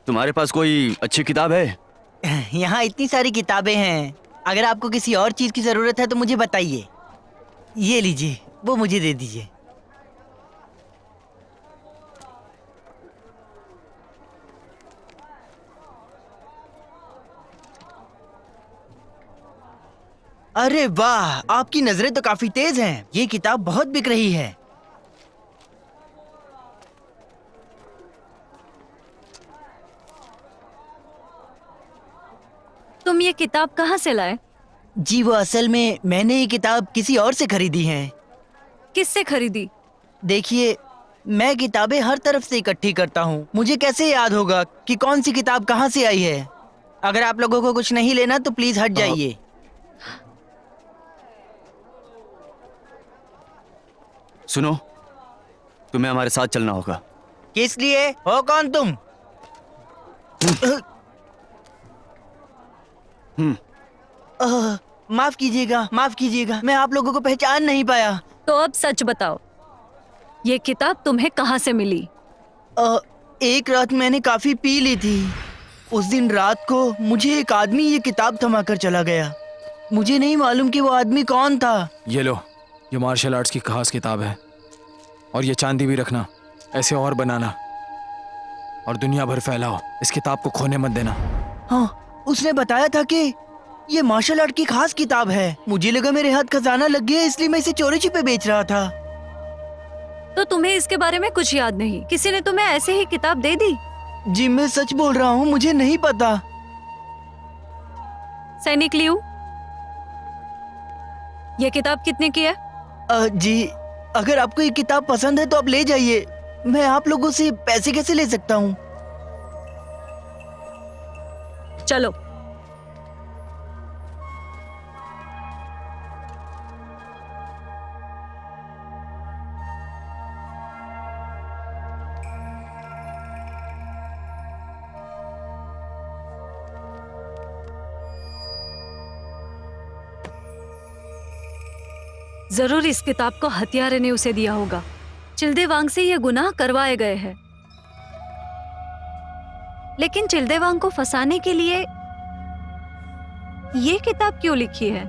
तुम्हारे पास कोई अच्छी किताब है? यहाँ इतनी सारी किताबें हैं, अगर आपको किसी और चीज की जरूरत है तो मुझे बताइए। ये लीजिए, वो मुझे दे दीजिए। अरे वाह, आपकी नजरें तो काफी तेज हैं। ये किताब बहुत बिक रही है। तुम ये किताब कहाँ से लाए? जी वो असल में मैंने ये किताब किसी और से खरीदी है। किससे खरीदी? देखिए, मैं किताबें हर तरफ से इकट्ठी करता हूँ। मुझे कैसे याद होगा कि कौन सी किताब कहाँ से आई है? अगर आप लोगों को कुछ नहीं लेना तो प्लीज हट जाइए। सुनो, तुम्हें हमारे साथ चलना होगा। किस लिए? हो कौन तुम? माफ कीजिएगा, माफ कीजिएगा, मैं आप लोगों को पहचान नहीं पाया। तो अब सच बताओ, ये किताब तुम्हें कहाँ से मिली? एक रात मैंने काफी पी ली थी। उस दिन रात को मुझे एक आदमी ये किताब थमा कर चला गया। मुझे नहीं मालूम कि वो आदमी कौन था। ये लो, ये मार्शल आर्ट्स की खास किताब है, और ये चांदी भी रखना, ऐसे और बनाना और दुनिया भर फैलाओ। इस किताब को खोने मत देना। हाँ, उसने बताया था कि ये मार्शल आर्ट की खास किताब है। मुझे लगा मेरे हाथ खजाना लग गया, इसलिए मैं इसे चोरी छिपे बेच रहा था। तो तुम्हें इसके बारे में कुछ याद नहीं? किसी ने तुम्हें ऐसे ही किताब दे दी? जी मैं सच बोल रहा हूँ, मुझे नहीं पता। सैनिक लियू, ये किताब कितने की है? जी, अगर आपको ये किताब पसंद है तो आप ले जाइए। मैं आप लोगों से पैसे कैसे ले सकता हूँ? चलो। जरूर इस किताब को हत्यारे ने उसे दिया होगा। चिल्देवांग से ये गुनाह करवाए गए हैं, लेकिन चिल्देवांग को फंसाने के लिए ये किताब क्यों लिखी है?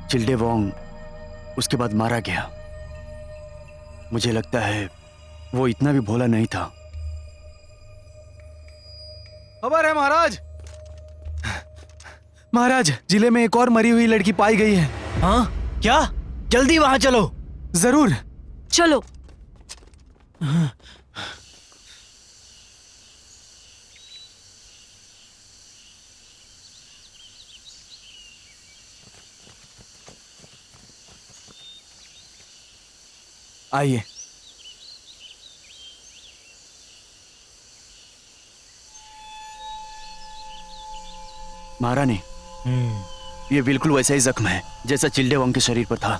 चिल्डेवोंग उसके बाद मारा गया। मुझे लगता है वो इतना भी भोला नहीं था। खबर है महाराज, महाराज जिले में एक और मरी हुई लड़की पाई गई है। हाँ क्या? जल्दी वहां चलो। जरूर। चलो। आइए। महारानी, ये बिल्कुल वैसा ही जख्म है जैसा चिल्डेवोंग के शरीर पर था।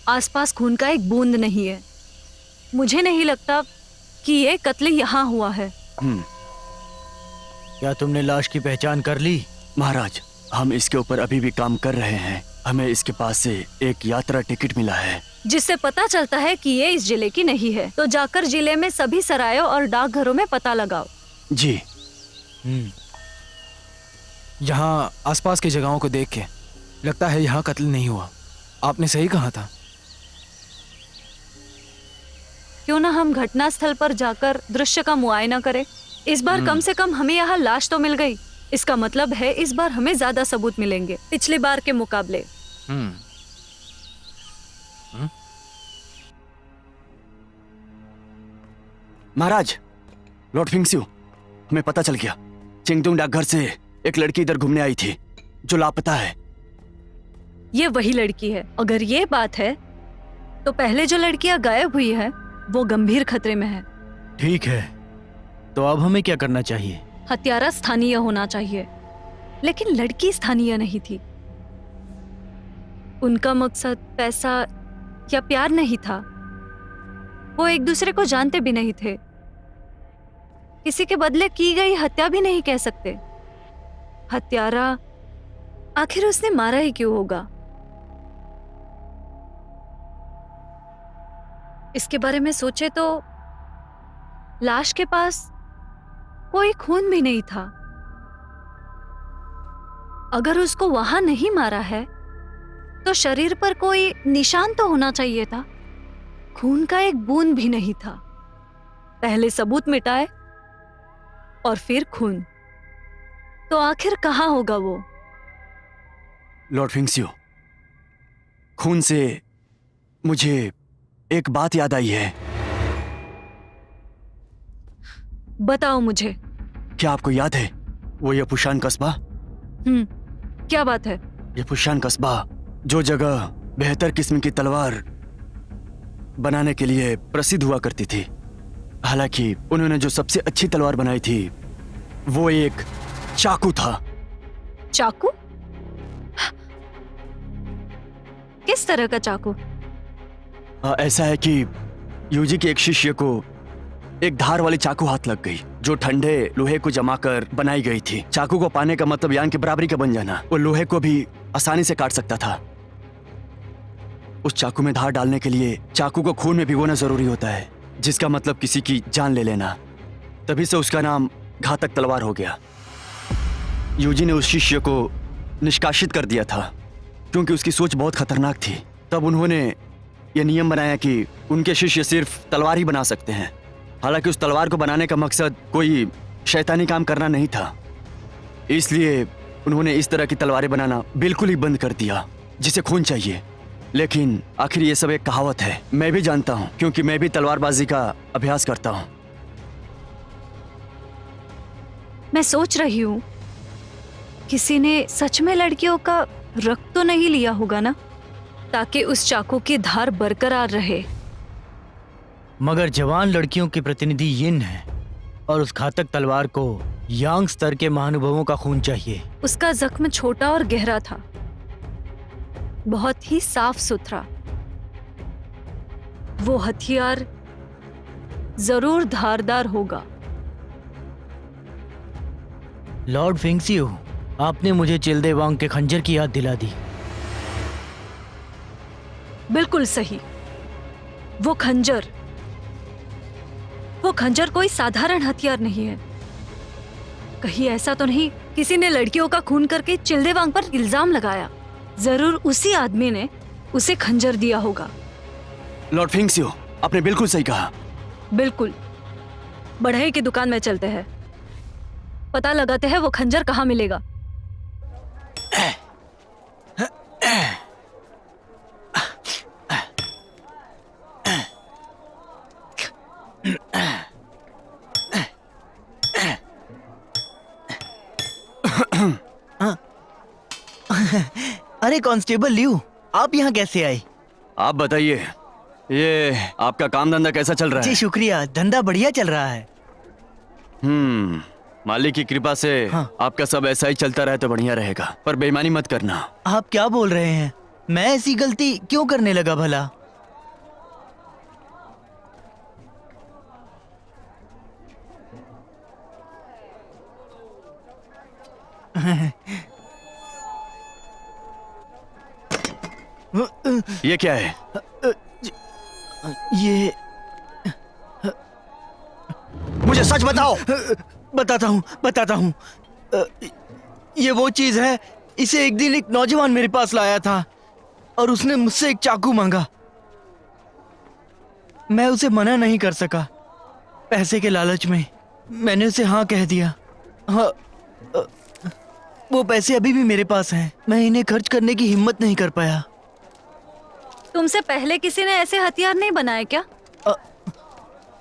आसपास खून का एक बूंद नहीं है। मुझे नहीं लगता कि ये कत्ल यहाँ हुआ है। क्या तुमने लाश की पहचान कर ली? महाराज, हम इसके ऊपर अभी भी काम कर रहे हैं। हमें इसके पास से एक यात्रा टिकट मिला है जिससे पता चलता है कि ये इस जिले की नहीं है। तो जाकर जिले में सभी सरायों और डाकघरों में पता लगाओ। जी। यहाँ आसपास की जगहों को देख के लगता है यहाँ कत्ल नहीं हुआ। आपने सही कहा था। क्यों ना हम घटनास्थल पर जाकर दृश्य का मुआयना करें। इस बार कम से कम हमें यहाँ लाश तो मिल गई। इसका मतलब है इस बार हमें ज्यादा सबूत मिलेंगे पिछली बार के मुकाबले। महाराज, लॉर्ड फिंगस्यू, हमें पता चल गया। चिंगतुंग डाकघर से एक लड़की इधर घूमने आई थी जो लापता है। ये वही लड़की है। अगर ये बात है तो पहले जो लड़कियां गायब हुई है वो गंभीर खतरे में है। ठीक है, तो अब हमें क्या करना चाहिए? हत्यारा स्थानीय होना चाहिए, लेकिन लड़की स्थानीय नहीं थी। उनका मकसद पैसा या प्यार नहीं था। वो एक दूसरे को जानते भी नहीं थे। किसी के बदले की गई हत्या भी नहीं कह सकते। हत्यारा आखिर उसने मारा ही क्यों होगा? इसके बारे में सोचे तो लाश के पास कोई खून भी नहीं था। अगर उसको वहां नहीं मारा है तो शरीर पर कोई निशान तो होना चाहिए था। खून का एक बूंद भी नहीं था। पहले सबूत मिटाए और फिर खून, तो आखिर कहां होगा वो? लॉर्ड फिंगस्यू, खून से मुझे एक बात याद आई है। बताओ मुझे। क्या आपको याद है वो यपुशान कस्बा? क्या बात है? यपुशान कस्बा, जो जगह बेहतर किस्म की तलवार बनाने के लिए प्रसिद्ध हुआ करती थी। हालांकि उन्होंने जो सबसे अच्छी तलवार बनाई थी वो एक चाकू था। चाकू? किस तरह का चाकू? ऐसा है कि यूजी के एक शिष्य को एक धार वाली चाकू हाथ लग गई जो ठंडे लोहे को जमाकर बनाई गई थी। चाकू को पाने का मतलब यान की बराबरी का बन जाना। वो लोहे को भी आसानी से काट सकता था। उस चाकू में धार डालने के लिए चाकू को खून में भिगोना जरूरी होता है, जिसका मतलब किसी की जान ले लेना। तभी से उसका नाम घातक तलवार हो गया। यूजी ने उस शिष्य को निष्कासित कर दिया था क्योंकि उसकी सोच बहुत खतरनाक थी। तब उन्होंने यह नियम बनाया कि उनके शिष्य सिर्फ तलवार ही बना सकते हैं। हालांकि उस तलवार को बनाने का मकसद कोई शैतानी काम करना नहीं था, इसलिए उन्होंने इस तरह की तलवारें बनाना बिल्कुल ही बंद कर दिया जिसे खून चाहिए। लेकिन आखिर ये सब एक कहावत है, मैं भी जानता हूँ क्योंकि मैं भी तलवारबाजी का अभ्यास करता हूँ। मैं सोच रही हूँ किसी ने सच में लड़कियों का रक्त तो नहीं लिया होगा ना, ताकि उस चाकू की धार बरकरार रहे। मगर जवान लड़कियों की प्रतिनिधि यिन है और उस घातक तलवार को यांग स्तर के महानुभवों का खून चाहिए। उसका जख्म छोटा और गहरा था, बहुत ही साफ सुथरा। वो हथियार जरूर धारदार होगा। लॉर्ड फिंगसियो, आपने मुझे चिल्देवांग के खंजर की याद दिला दी। बिल्कुल सही। वो खंजर कोई साधारण हथियार नहीं है। कहीं ऐसा तो नहीं किसी ने लड़कियों का खून करके चिल्देवांग पर इल्जाम लगाया? जरूर उसी आदमी ने उसे खंजर दिया होगा। लॉर्ड फिंगसियो, आपने बिल्कुल सही कहा। बिल्कुल। बढ़ई की दुकान में चलते हैं, पता लगाते हैं वो खंजर कहाँ मिलेगा। अरे कांस्टेबल लियू, आप यहाँ कैसे आए? आप बताइए, ये आपका काम धंधा कैसा चल रहा जी है? शुक्रिया, धंधा बढ़िया चल रहा है। मालिक की कृपा से हाँ। आपका सब ऐसा ही चलता रहे तो बढ़िया रहेगा, पर बेईमानी मत करना। आप क्या बोल रहे हैं? मैं ऐसी गलती क्यों करने लगा भला? ये क्या है? ये मुझे सच बताओ। बताता हूँ। ये वो चीज है, इसे एक दिन एक नौजवान मेरे पास लाया था और उसने मुझसे एक चाकू मांगा। मैं उसे मना नहीं कर सका। पैसे के लालच में मैंने उसे हाँ कह दिया। हाँ, वो पैसे अभी भी मेरे पास हैं। मैं इन्हें खर्च करने की हिम्मत नहीं कर पाया। तुमसे पहले किसी ने ऐसे हथियार नहीं बनाए क्या?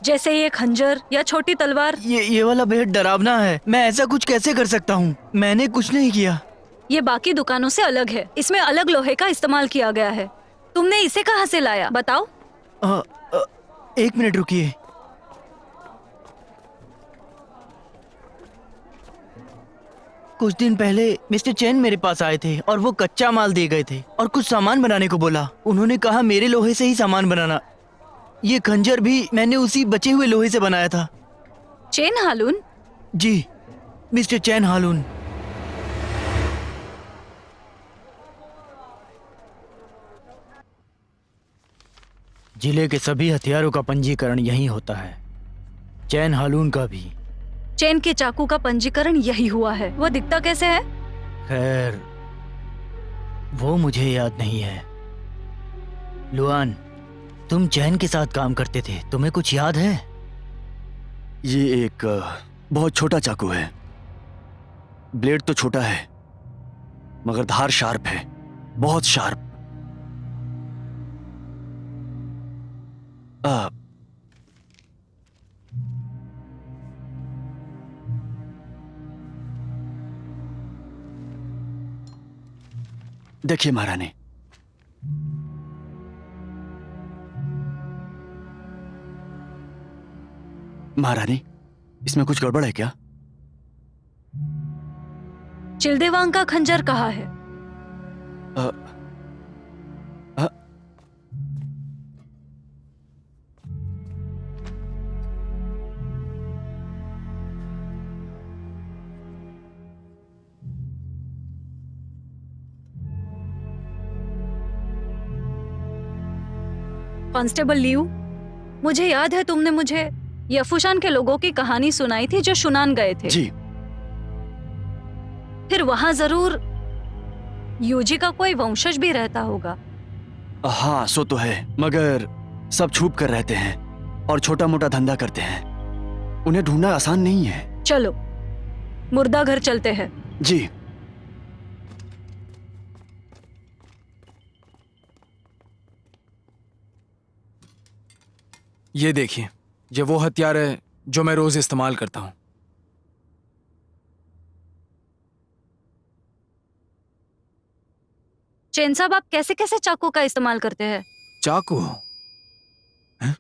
जैसे ये खंजर या छोटी तलवार? ये वाला बेहद डरावना है। मैं ऐसा कुछ कैसे कर सकता हूँ? मैंने कुछ नहीं किया। ये बाकी दुकानों से अलग है। इसमें अलग लोहे का इस्तेमाल किया गया है। तुमने इसे कहाँ से लाया, बताओ? एक मिनट रुकिए। कुछ दिन पहले मिस्टर चैन मेरे पास आए थे और वो कच्चा माल दे गए थे और कुछ सामान बनाने को बोला। उन्होंने कहा मेरे लोहे से ही सामान बनाना। ये खंजर भी मैंने उसी बचे हुए लोहे से बनाया था। चैन हालून? जी, मिस्टर चैन हालून। जिले के सभी हथियारों का पंजीकरण यहीं होता है, चैन हालून का भी। चैन के चाकू का पंजीकरण यही हुआ है। वो दिखता कैसे है? खैर, वो मुझे याद नहीं है। लुआन, तुम चैन के साथ काम करते थे, तुम्हें कुछ याद है? ये एक बहुत छोटा चाकू है। ब्लेड तो छोटा है मगर धार शार्प है, बहुत शार्प। देखिए महारानी, महारानी, इसमें कुछ गड़बड़ है क्या? चिल्देवांग का खंजर कहाँ है? अ, अ, कांस्टेबल लियू, मुझे याद है तुमने मुझे यफुशान के लोगों की कहानी सुनाई थी जो शुनान गए थे। जी। फिर वहां जरूर यूजी का कोई वंशज भी रहता होगा। हाँ, सो तो है, मगर सब छुप कर रहते हैं और छोटा मोटा धंधा करते हैं। उन्हें ढूंढना आसान नहीं है। चलो मुर्दा घर चलते हैं। जी। ये देखिए, ये वो हथियार है जो मैं रोज इस्तेमाल करता हूँ। चैन साहब, आप कैसे कैसे चाकू का इस्तेमाल करते हैं? चाकू? हैं?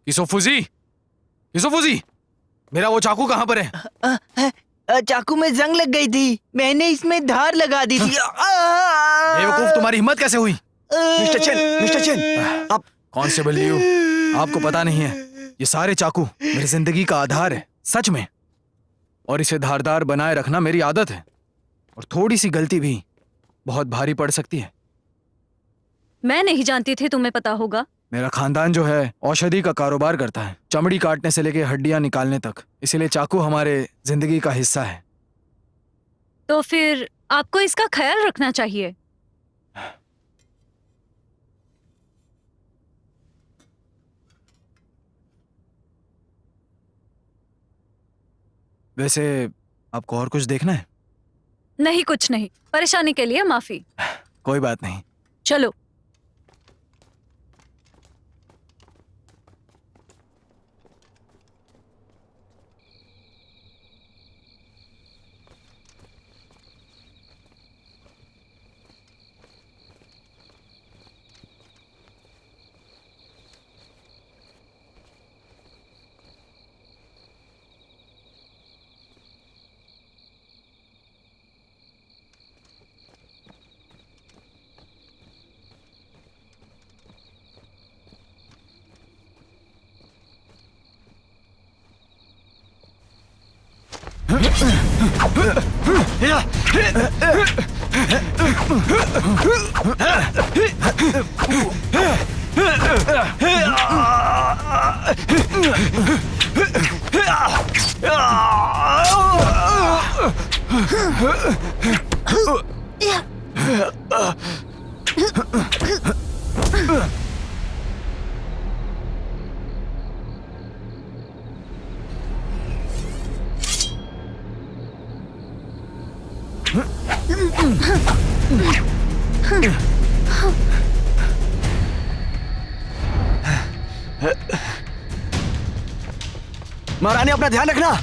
यूसुफुजी, यूसुफुजी, मेरा वो चाकू कहाँ पर है? चाकू में जंग लग गई थी, मैंने इसमें धार लगा दी थी। बेवकूफ, तुम्हारी हिम्मत कैसे हुई? मिस्टर चेन, आप कांस्टेबल लियो, आपको पता नहीं है, ये सारे चाकू मेरी जिंदगी का आधार है, सच में। और इसे धारदार बनाए रखना मेरी आदत है। और थोड़ी सी गलती भी बहुत भारी पड़ सकती है। मैं नहीं जानती थी, तुम्हें पता होगा। मेरा खानदान जो है औषधि का कारोबार करता है, चमड़ी काटने से लेके हड्डियां निकालने तक। इसीलिए चाकू हमारे जिंदगी का हिस्सा है। तो फिर आपको इसका ख्याल रखना चाहिए। वैसे आपको और कुछ देखना है? नहीं, कुछ नहीं। परेशानी के लिए माफी। कोई बात नहीं। चलो। महारानी, अपना ध्यान रखना।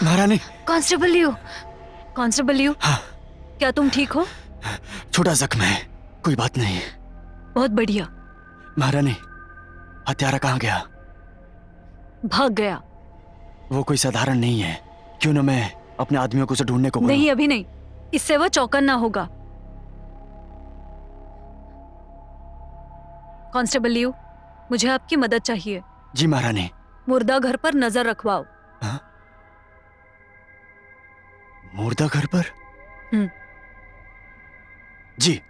महारानी। कांस्टेबल लियो, कांस्टेबल लियो, हाँ। क्या तुम ठीक हो? छोटा जख्म है, कोई बात नहीं। बहुत बढ़िया। महारानी, हत्यारा कहाँ गया? भाग गया। वो कोई साधारण नहीं है। क्यों ना मैं अपने आदमियों को उसे ढूंढने को बोलूं? नहीं, अभी नहीं। इससे वो चौकन्ना होगा। कांस्टेबल लियो, मुझे आपकी मदद चाहिए। जी महारानी। मुर्दा घर पर नजर रखवाओ। हाँ? मुर्दा घर पर? जी।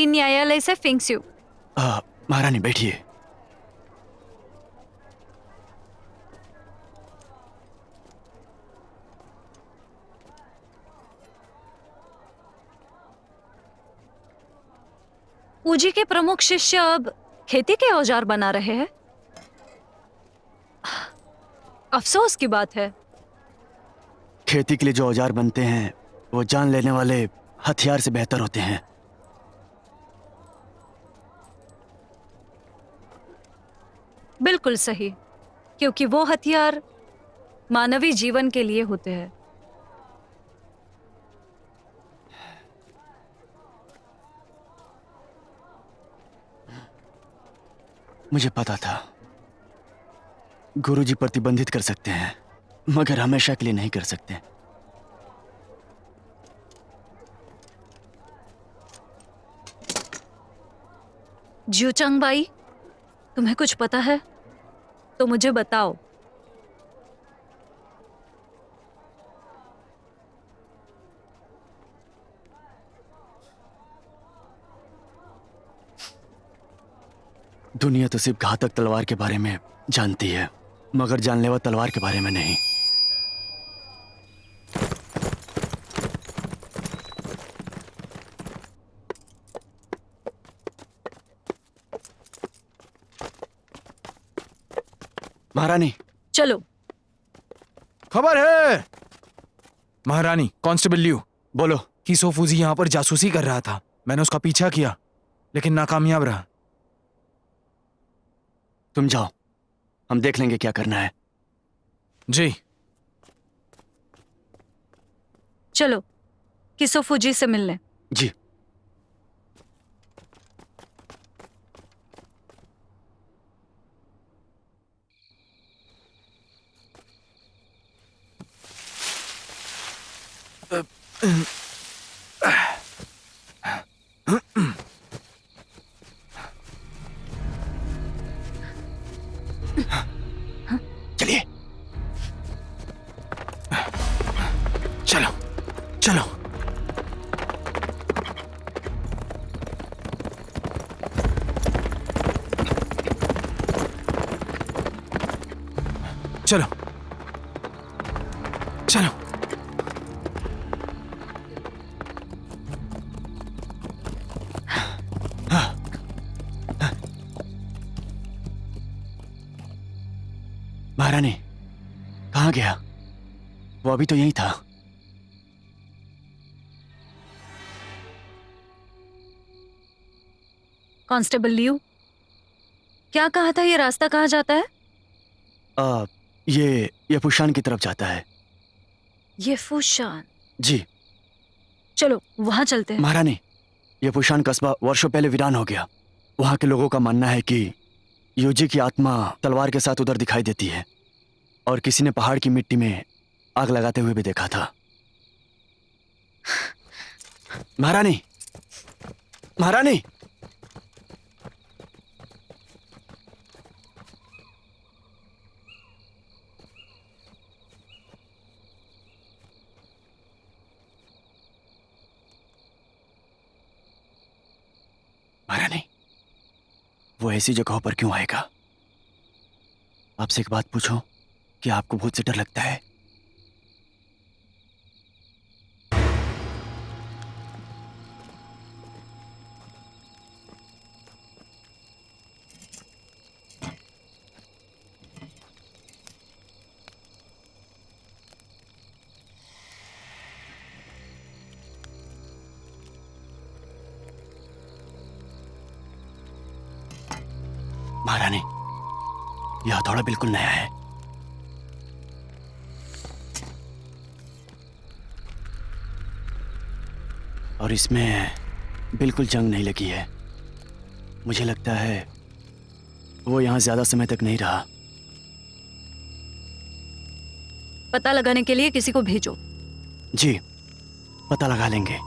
तीन न्यायालय से फेंक्स यू। महारानी बैठिए। ऊजी के प्रमुख शिष्य अब खेती के औजार बना रहे हैं। अफसोस की बात है। खेती के लिए जो औजार बनते हैं वो जान लेने वाले हथियार से बेहतर होते हैं। बिल्कुल सही, क्योंकि वो हथियार मानवीय जीवन के लिए होते हैं। मुझे पता था गुरुजी प्रतिबंधित कर सकते हैं, मगर हमेशा के लिए नहीं कर सकते। ज्यूचंग बाई, तुम्हें कुछ पता है तो मुझे बताओ। दुनिया तो सिर्फ घातक तलवार के बारे में जानती है, मगर जानलेवा तलवार के बारे में नहीं। महारानी, चलो। खबर है महारानी। कांस्टेबल लियू बोलो। कि सोफूजी यहाँ पर जासूसी कर रहा था। मैंने उसका पीछा किया लेकिन नाकामयाब रहा। तुम जाओ, हम देख लेंगे क्या करना है। जी। चलो किसोफुजी से मिलने। जी। चलिए। चलो चलो। चलो चलो। महारानी कहाँ गया? वो अभी तो यहीं था। कांस्टेबल लियू, क्या कहा था? ये रास्ता कहाँ जाता है? ये फुशान की तरफ जाता है। ये फुशान? जी। चलो वहां चलते हैं। महारानी, ये फुशान कस्बा वर्षों पहले वीरान हो गया। वहां के लोगों का मानना है कि यूजी की आत्मा तलवार के साथ उधर दिखाई देती है, और किसी ने पहाड़ की मिट्टी में आग लगाते हुए भी देखा था। महारानी, महारानी! महारानी, वो ऐसी जगहों पर क्यों आएगा? आपसे एक बात पूछूं, कि आपको भूत से डर लगता है? महारानी, यह हथौड़ा बिल्कुल नया है। और इसमें बिल्कुल जंग नहीं लगी है। मुझे लगता है वो यहां ज्यादा समय तक नहीं रहा। पता लगाने के लिए किसी को भेजो। जी, पता लगा लेंगे।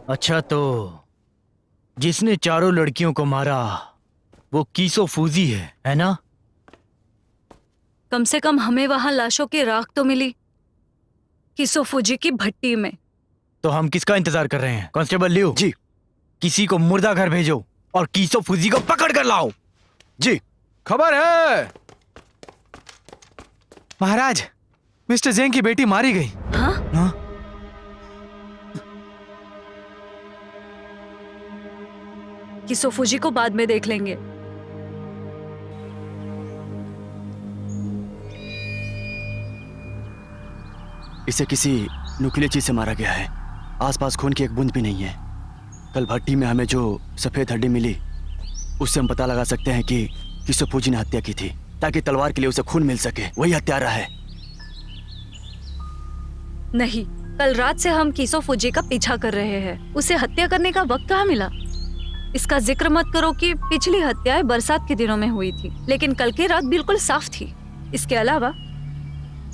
अच्छा, तो जिसने चारों लड़कियों को मारा वो कीसो फूजी है ना? कम से कम हमें वहां लाशों की राख तो मिली, किसो फूजी की भट्टी में। तो हम किसका इंतजार कर रहे हैं? कांस्टेबल लियो जी। किसी को मुर्दा घर भेजो और कीसो फूजी को पकड़ कर लाओ। जी। खबर है महाराज, मिस्टर जेंग की बेटी मारी गई। हाँ? किसो फूजी को बाद में देख लेंगे। इसे किसी नुकीली चीज से मारा गया है। आसपास खून की एक बूंद भी नहीं है। कल भट्टी में हमें जो सफेद हड्डी मिली उससे हम पता लगा सकते हैं कि किसो फूजी ने हत्या की थी, ताकि तलवार के लिए उसे खून मिल सके। वही हत्यारा है। नहीं, कल रात से हम किसो फूजी का पीछा कर रहे हैं। उसे हत्या करने का वक्त कहाँ मिला? इसका जिक्र मत करो कि पिछली हत्याएं बरसात के दिनों में हुई थी, लेकिन कल की रात बिल्कुल साफ थी। इसके अलावा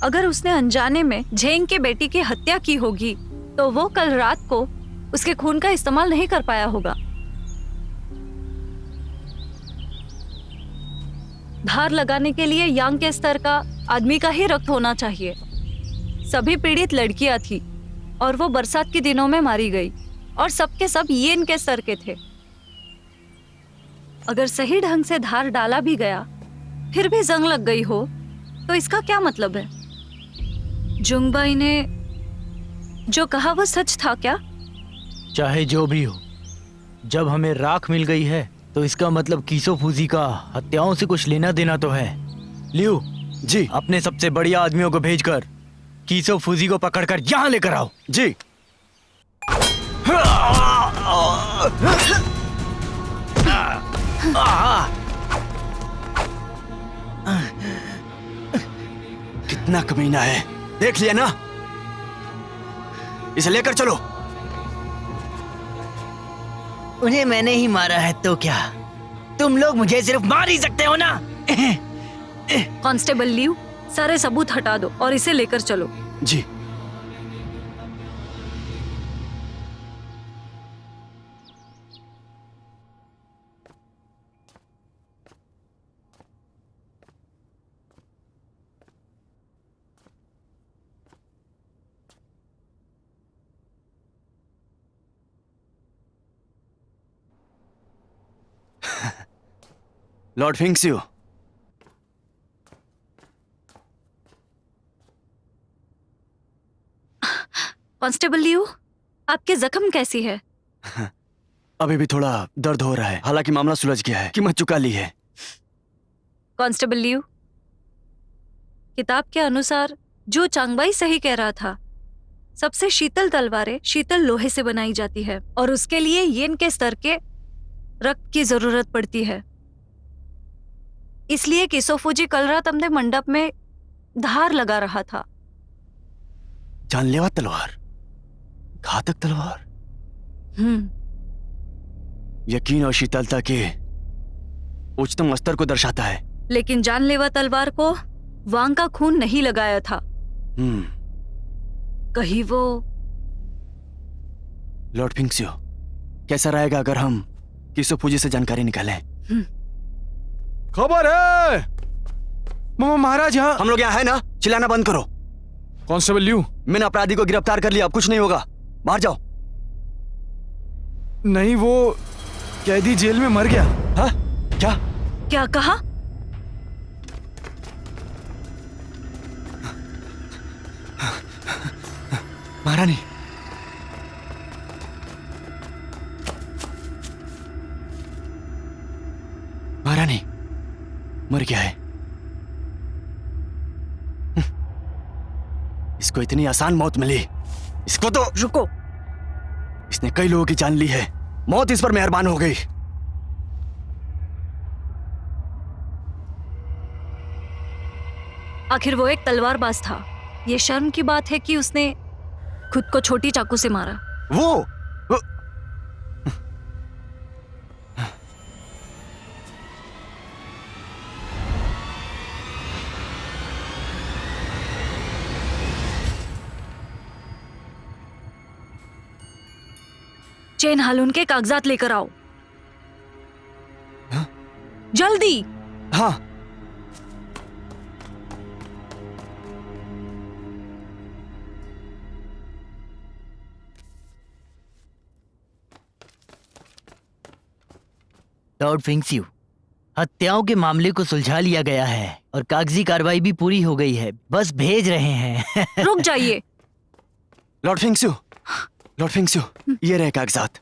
अगर उसने अनजाने में झेंग के बेटी की हत्या की होगी तो वो कल रात को उसके खून का इस्तेमाल नहीं कर पाया होगा। धार लगाने के लिए यांग के स्तर का आदमी का ही रक्त होना चाहिए। सभी पीड़ित लड़कियां थी और वो बरसात के दिनों में मारी गई, और सबके सब येन के स्तर के थे। अगर सही ढंग से धार डाला भी गया फिर भी जंग लग गई हो तो इसका क्या मतलब है? जुंगबाई ने जो कहा वो सच था क्या? चाहे जो भी हो, जब हमें राख मिल गई है तो इसका मतलब कीसो फूजी का हत्याओं से कुछ लेना देना तो है। लियो जी। अपने सबसे बढ़िया आदमियों को भेजकर कीसो फूजी को पकड़कर यहाँ लेकर आओ। जी। कितना कमीना है, देख लिया ना? इसे लेकर चलो। उन्हें मैंने ही मारा है तो क्या? तुम लोग मुझे सिर्फ मार ही सकते हो ना? कांस्टेबल लियू, सारे सबूत हटा दो और इसे लेकर चलो। जी। लॉर्ड फिंक्सियो, कांस्टेबल लियू, आपके जख्म कैसी है? अभी भी थोड़ा दर्द हो रहा है, हालांकि मामला सुलझ गया है, कीमत चुका ली है। कांस्टेबल लियू, किताब के अनुसार जो चांगबाई सही कह रहा था। सबसे शीतल तलवारें शीतल लोहे से बनाई जाती है और उसके लिए येन के स्तर के रक्त की जरूरत पड़ती है। इसलिए किसो फूजी कल रात अपने मंडप में धार लगा रहा था। जानलेवा तलवार, घातक तलवार, यकीन और शीतलता के उच्चतम स्तर को दर्शाता है। लेकिन जानलेवा तलवार को वांग का खून नहीं लगाया था। कहीं वो... लॉर्ड फिंक्सियो, कैसा रहेगा अगर हम किसो फूजी से जानकारी निकालें? खबर है महाराज, यहाँ हम लोग यहाँ है ना? चिल्लाना बंद करो। कांस्टेबल लियू, मैंने अपराधी को गिरफ्तार कर लिया, अब कुछ नहीं होगा, बाहर जाओ। नहीं, वो कैदी जेल में मर गया। हाँ? क्या? क्या कहा? महारानी, महारानी मर गया है। इसको इतनी आसान मौत मिली, इसको तो... रुको। इसने कई लोगों की जान ली है, मौत इस पर मेहरबान हो गई। आखिर वो एक तलवारबाज था। ये शर्म की बात है कि उसने खुद को छोटी चाकू से मारा। वो चेन हालून के कागजात लेकर आओ। हाँ? जल्दी। हाँ। लॉर्ड फिंक्स्यू, हत्याओं के मामले को सुलझा लिया गया है और कागजी कार्रवाई भी पूरी हो गई है। बस भेज रहे हैं। रुक जाइए। लॉर्ड फिंक्स्यू, ये रहे कागजात।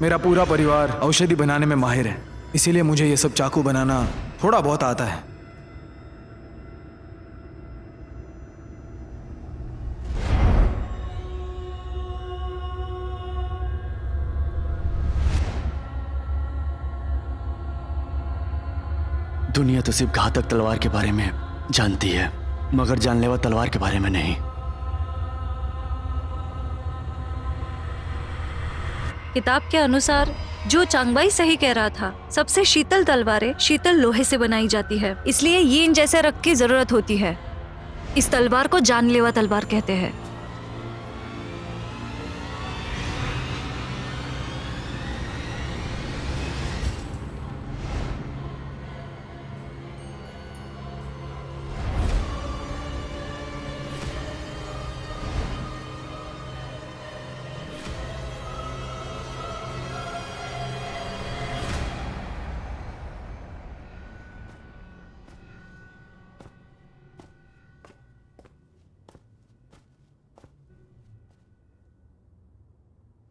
मेरा पूरा परिवार औषधि बनाने में माहिर है, इसीलिए मुझे ये सब चाकू बनाना थोड़ा बहुत आता है। दुनिया तो सिर्फ घातक तलवार के बारे में जानती है, मगर जानलेवा तलवार के बारे में नहीं। किताब के अनुसार जो चांगबाई सही कह रहा था, सबसे शीतल तलवारें शीतल लोहे से बनाई जाती है, इसलिए यीन जैसे रख की जरूरत होती है। इस तलवार को जानलेवा तलवार कहते हैं।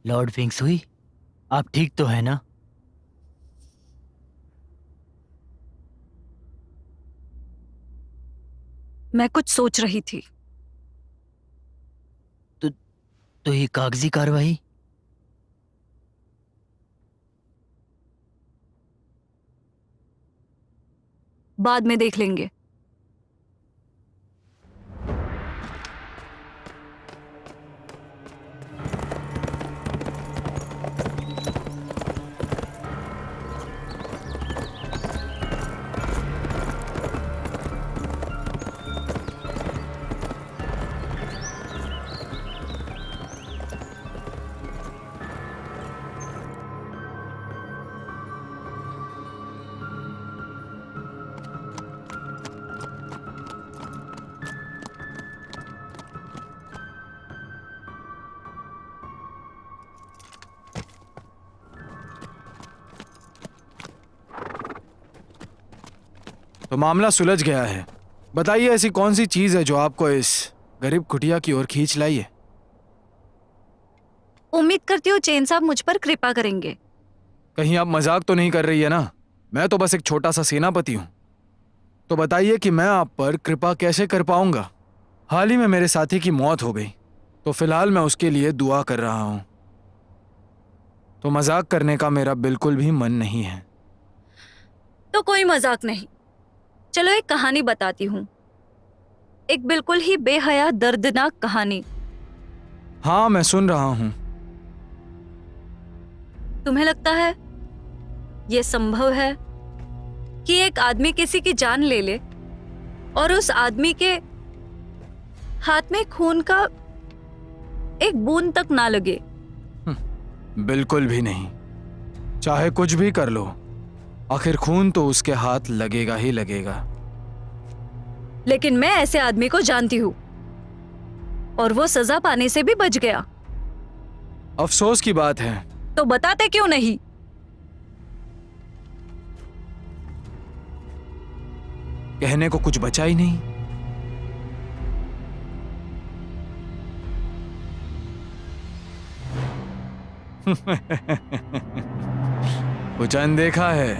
लॉर्ड फिंक्सुई, आप ठीक तो है ना? मैं कुछ सोच रही थी। तो ये कागजी कार्रवाई? बाद में देख लेंगे। तो मामला सुलझ गया है। बताइए ऐसी कौन सी चीज है जो आपको इस गरीब कुटिया की ओर खींच लाई है? उम्मीद करती हूँ चेन साहब मुझ पर कृपा करेंगे। कहीं आप मजाक तो नहीं कर रही है ना? मैं तो बस एक छोटा सा सेनापति हूं। तो बताइए कि मैं आप पर कृपा कैसे कर पाऊंगा? हाल ही में मेरे साथी की मौत हो गई, तो फिलहाल मैं उसके लिए दुआ कर रहा हूं। तो मजाक करने का मेरा बिल्कुल भी मन नहीं है। तो कोई मजाक नहीं। चलो एक कहानी बताती हूँ, एक बिल्कुल ही बेहया दर्दनाक कहानी। हाँ, मैं सुन रहा हूं। तुम्हें लगता है यह संभव है कि एक आदमी किसी की जान ले ले और उस आदमी के हाथ में खून का एक बूंद तक ना लगे? बिल्कुल भी नहीं। चाहे कुछ भी कर लो, आखिर खून तो उसके हाथ लगेगा ही लगेगा। लेकिन मैं ऐसे आदमी को जानती हूँ और वो सजा पाने से भी बच गया। अफसोस की बात है। तो बताते क्यों नहीं? कहने को कुछ बचा ही नहीं। कुछ अनदेखा है,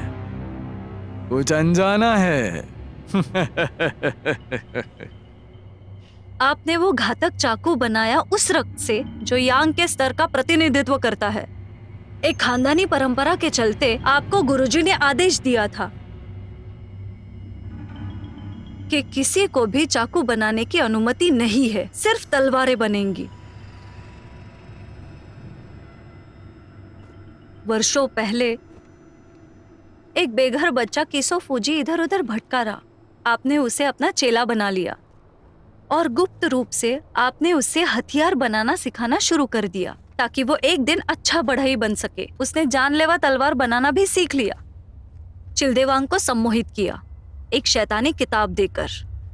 कुछ अनजाना है। आपने वो घातक चाकू बनाया उस रक्त से जो यांग के स्तर का प्रतिनिधित्व करता है। एक खानदानी परंपरा के चलते आपको गुरुजी ने आदेश दिया था कि किसी को भी चाकू बनाने की अनुमति नहीं है, सिर्फ तलवारें बनेंगी। वर्षों पहले एक बेघर बच्चा किसो फूजी इधर उधर भटका रहा। आपने उसे अपना चेला बना लिया और गुप्त रूप से आपने उससे हथियार बनाना सिखाना शुरू कर दिया ताकि वो एक दिन अच्छा बढ़ई बन सके। उसने जानलेवा तलवार बनाना भी सीख लिया। चिल्देवांग को सम्मोहित किया एक शैतानी किताब देकर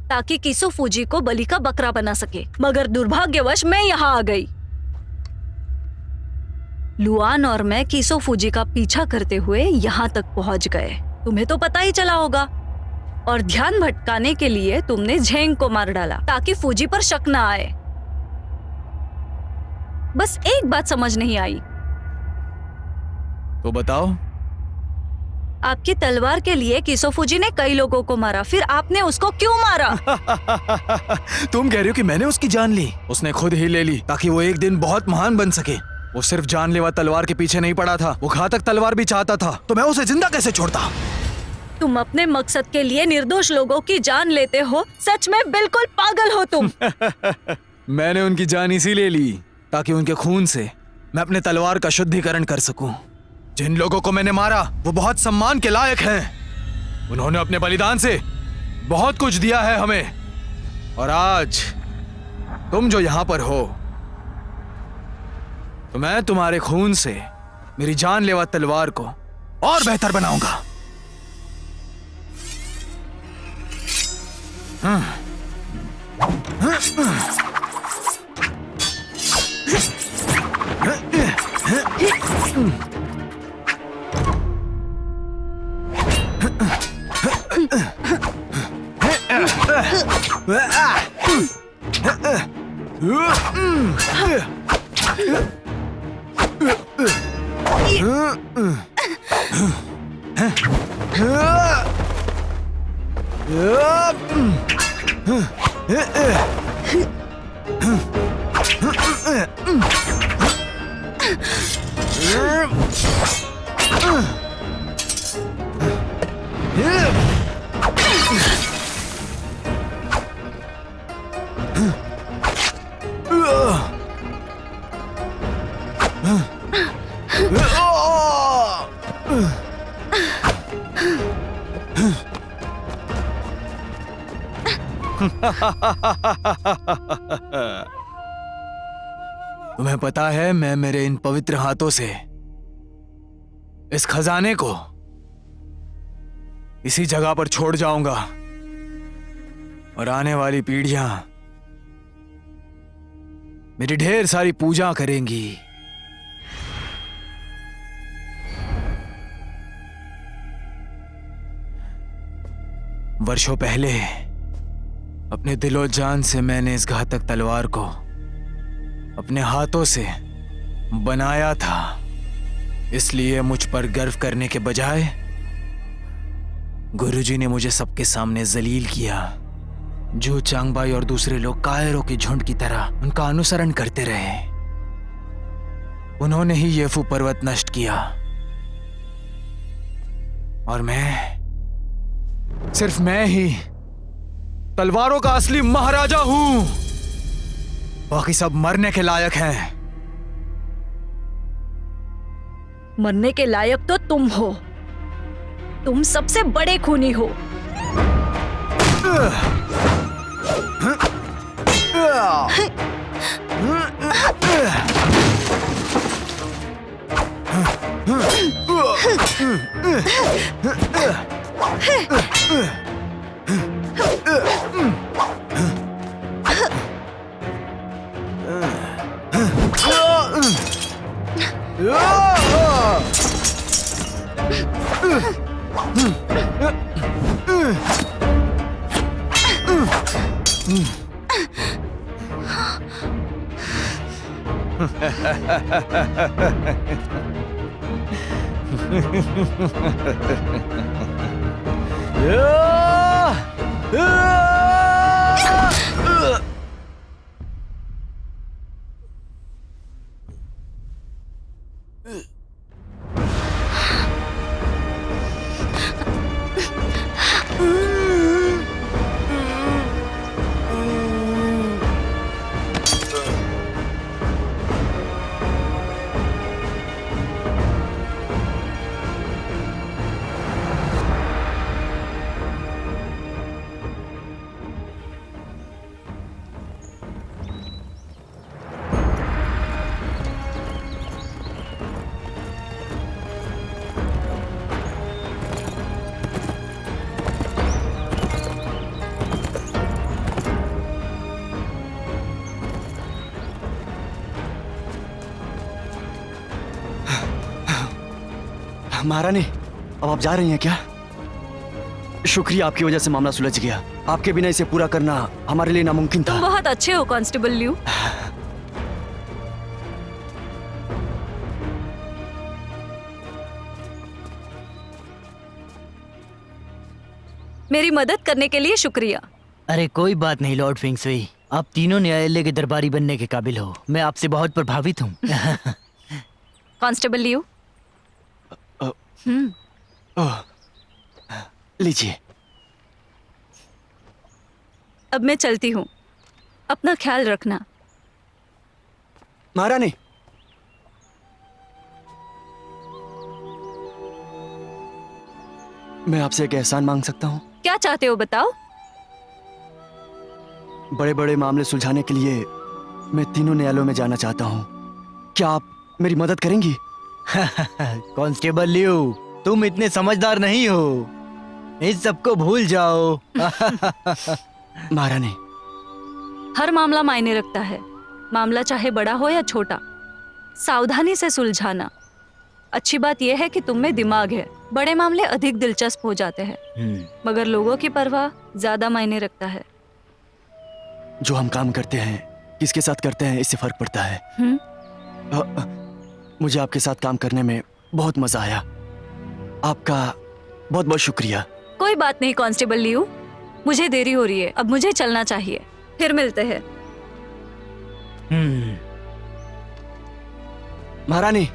ताकि किसो फूजी को बलि का बकरा बना सके। मगर दुर्भाग्यवश मैं यहाँ आ गई। लुआन और मैं किसो फूजी का पीछा करते हुए यहाँ तक पहुंच गए। तुम्हें तो पता ही चला होगा। और ध्यान भटकाने के लिए तुमने झेंग को मार डाला ताकि फूजी पर शक न आए। बस एक बात समझ नहीं आई। तो बताओ। आपकी तलवार के लिए किसो फूजी ने कई लोगों को मारा, फिर आपने उसको क्यों मारा? तुम कह रही हो कि मैंने उसकी जान ली? उसने खुद ही ले ली ताकि वो एक दिन बहुत महान बन सके। वो सिर्फ जानलेवा तलवार के पीछे नहीं पड़ा था, वो घातक तलवार भी चाहता था। तो मैं उसे जिंदा कैसे छोड़ता? तुम अपने मकसद के लिए निर्दोष लोगों की जान लेते हो। सच में बिल्कुल पागल हो तुम। मैंने उनकी जान इसीलिए ली ताकि उनके खून से मैं अपने तलवार का शुद्धिकरण कर सकूं। जिन लोगों को मैंने मारा वो बहुत सम्मान के लायक हैं। उन्होंने अपने बलिदान से बहुत कुछ दिया है हमें। और आज तुम जो यहां पर हो तो मैं तुम्हारे खून से मेरी जानलेवा तलवार को और बेहतर बनाऊंगा। तुम्हें पता है मैं मेरे इन पवित्र हाथों से इस खजाने को इसी जगह पर छोड़ जाऊंगा और आने वाली पीढ़ियां मेरी ढेर सारी पूजा करेंगी। वर्षों पहले अपने दिलो जान से मैंने इस घातक तलवार को अपने हाथों से बनाया था। इसलिए मुझ पर गर्व करने के बजाय गुरुजी ने मुझे सबके सामने जलील किया। जो चांगबाई और दूसरे लोग कायरों के झुंड की तरह उनका अनुसरण करते रहे। उन्होंने ही येफू पर्वत नष्ट किया और सिर्फ मैं ही तलवारों का असली महाराजा हूं। बाकी सब मरने के लायक हैं। मरने के लायक तो तुम हो। तुम सबसे बड़े खूनी हो। महारानी, अब आप जा रही हैं क्या? शुक्रिया, आपकी वजह से मामला सुलझ गया। आपके बिना इसे पूरा करना हमारे लिए नामुमकिन तुम था। बहुत अच्छे हो कांस्टेबल लियू। मेरी मदद करने के लिए शुक्रिया। अरे कोई बात नहीं लॉर्ड फिंगसुई, आप तीनों न्यायालय के दरबारी बनने के काबिल हो। मैं आपसे बहुत प्रभावित हूँ। Constable Liu. अ- हम्म। ओह, लीजिए। अब मैं चलती हूँ, अपना ख्याल रखना। महारानी, मैं आपसे एक एहसान मांग सकता हूँ? क्या चाहते हो बताओ। बड़े बड़े मामले सुलझाने के लिए मैं तीनों न्यायालयों में जाना चाहता हूँ। क्या आप मेरी मदद करेंगी? कांस्टेबल लियू, तुम इतने समझदार नहीं हो, इस सबको भूल जाओ। महारानी, हर मामला मायने रखता है, मामला चाहे बड़ा हो या छोटा। सावधानी से सुलझाना। अच्छी बात यह है कि तुम में दिमाग है। बड़े मामले अधिक दिलचस्प हो जाते हैं, मगर लोगों की परवाह ज्यादा मायने रखता है। जो हम काम करते हैं किसके साथ करते हैं इससे फर्क पड़ता है। मुझे आपके साथ काम करने में बहुत मजा आया। आपका बहुत बहुत शुक्रिया। कोई बात नहीं कांस्टेबल लियू, मुझे देरी हो रही है, अब मुझे चलना चाहिए। फिर मिलते हैं। महारानी,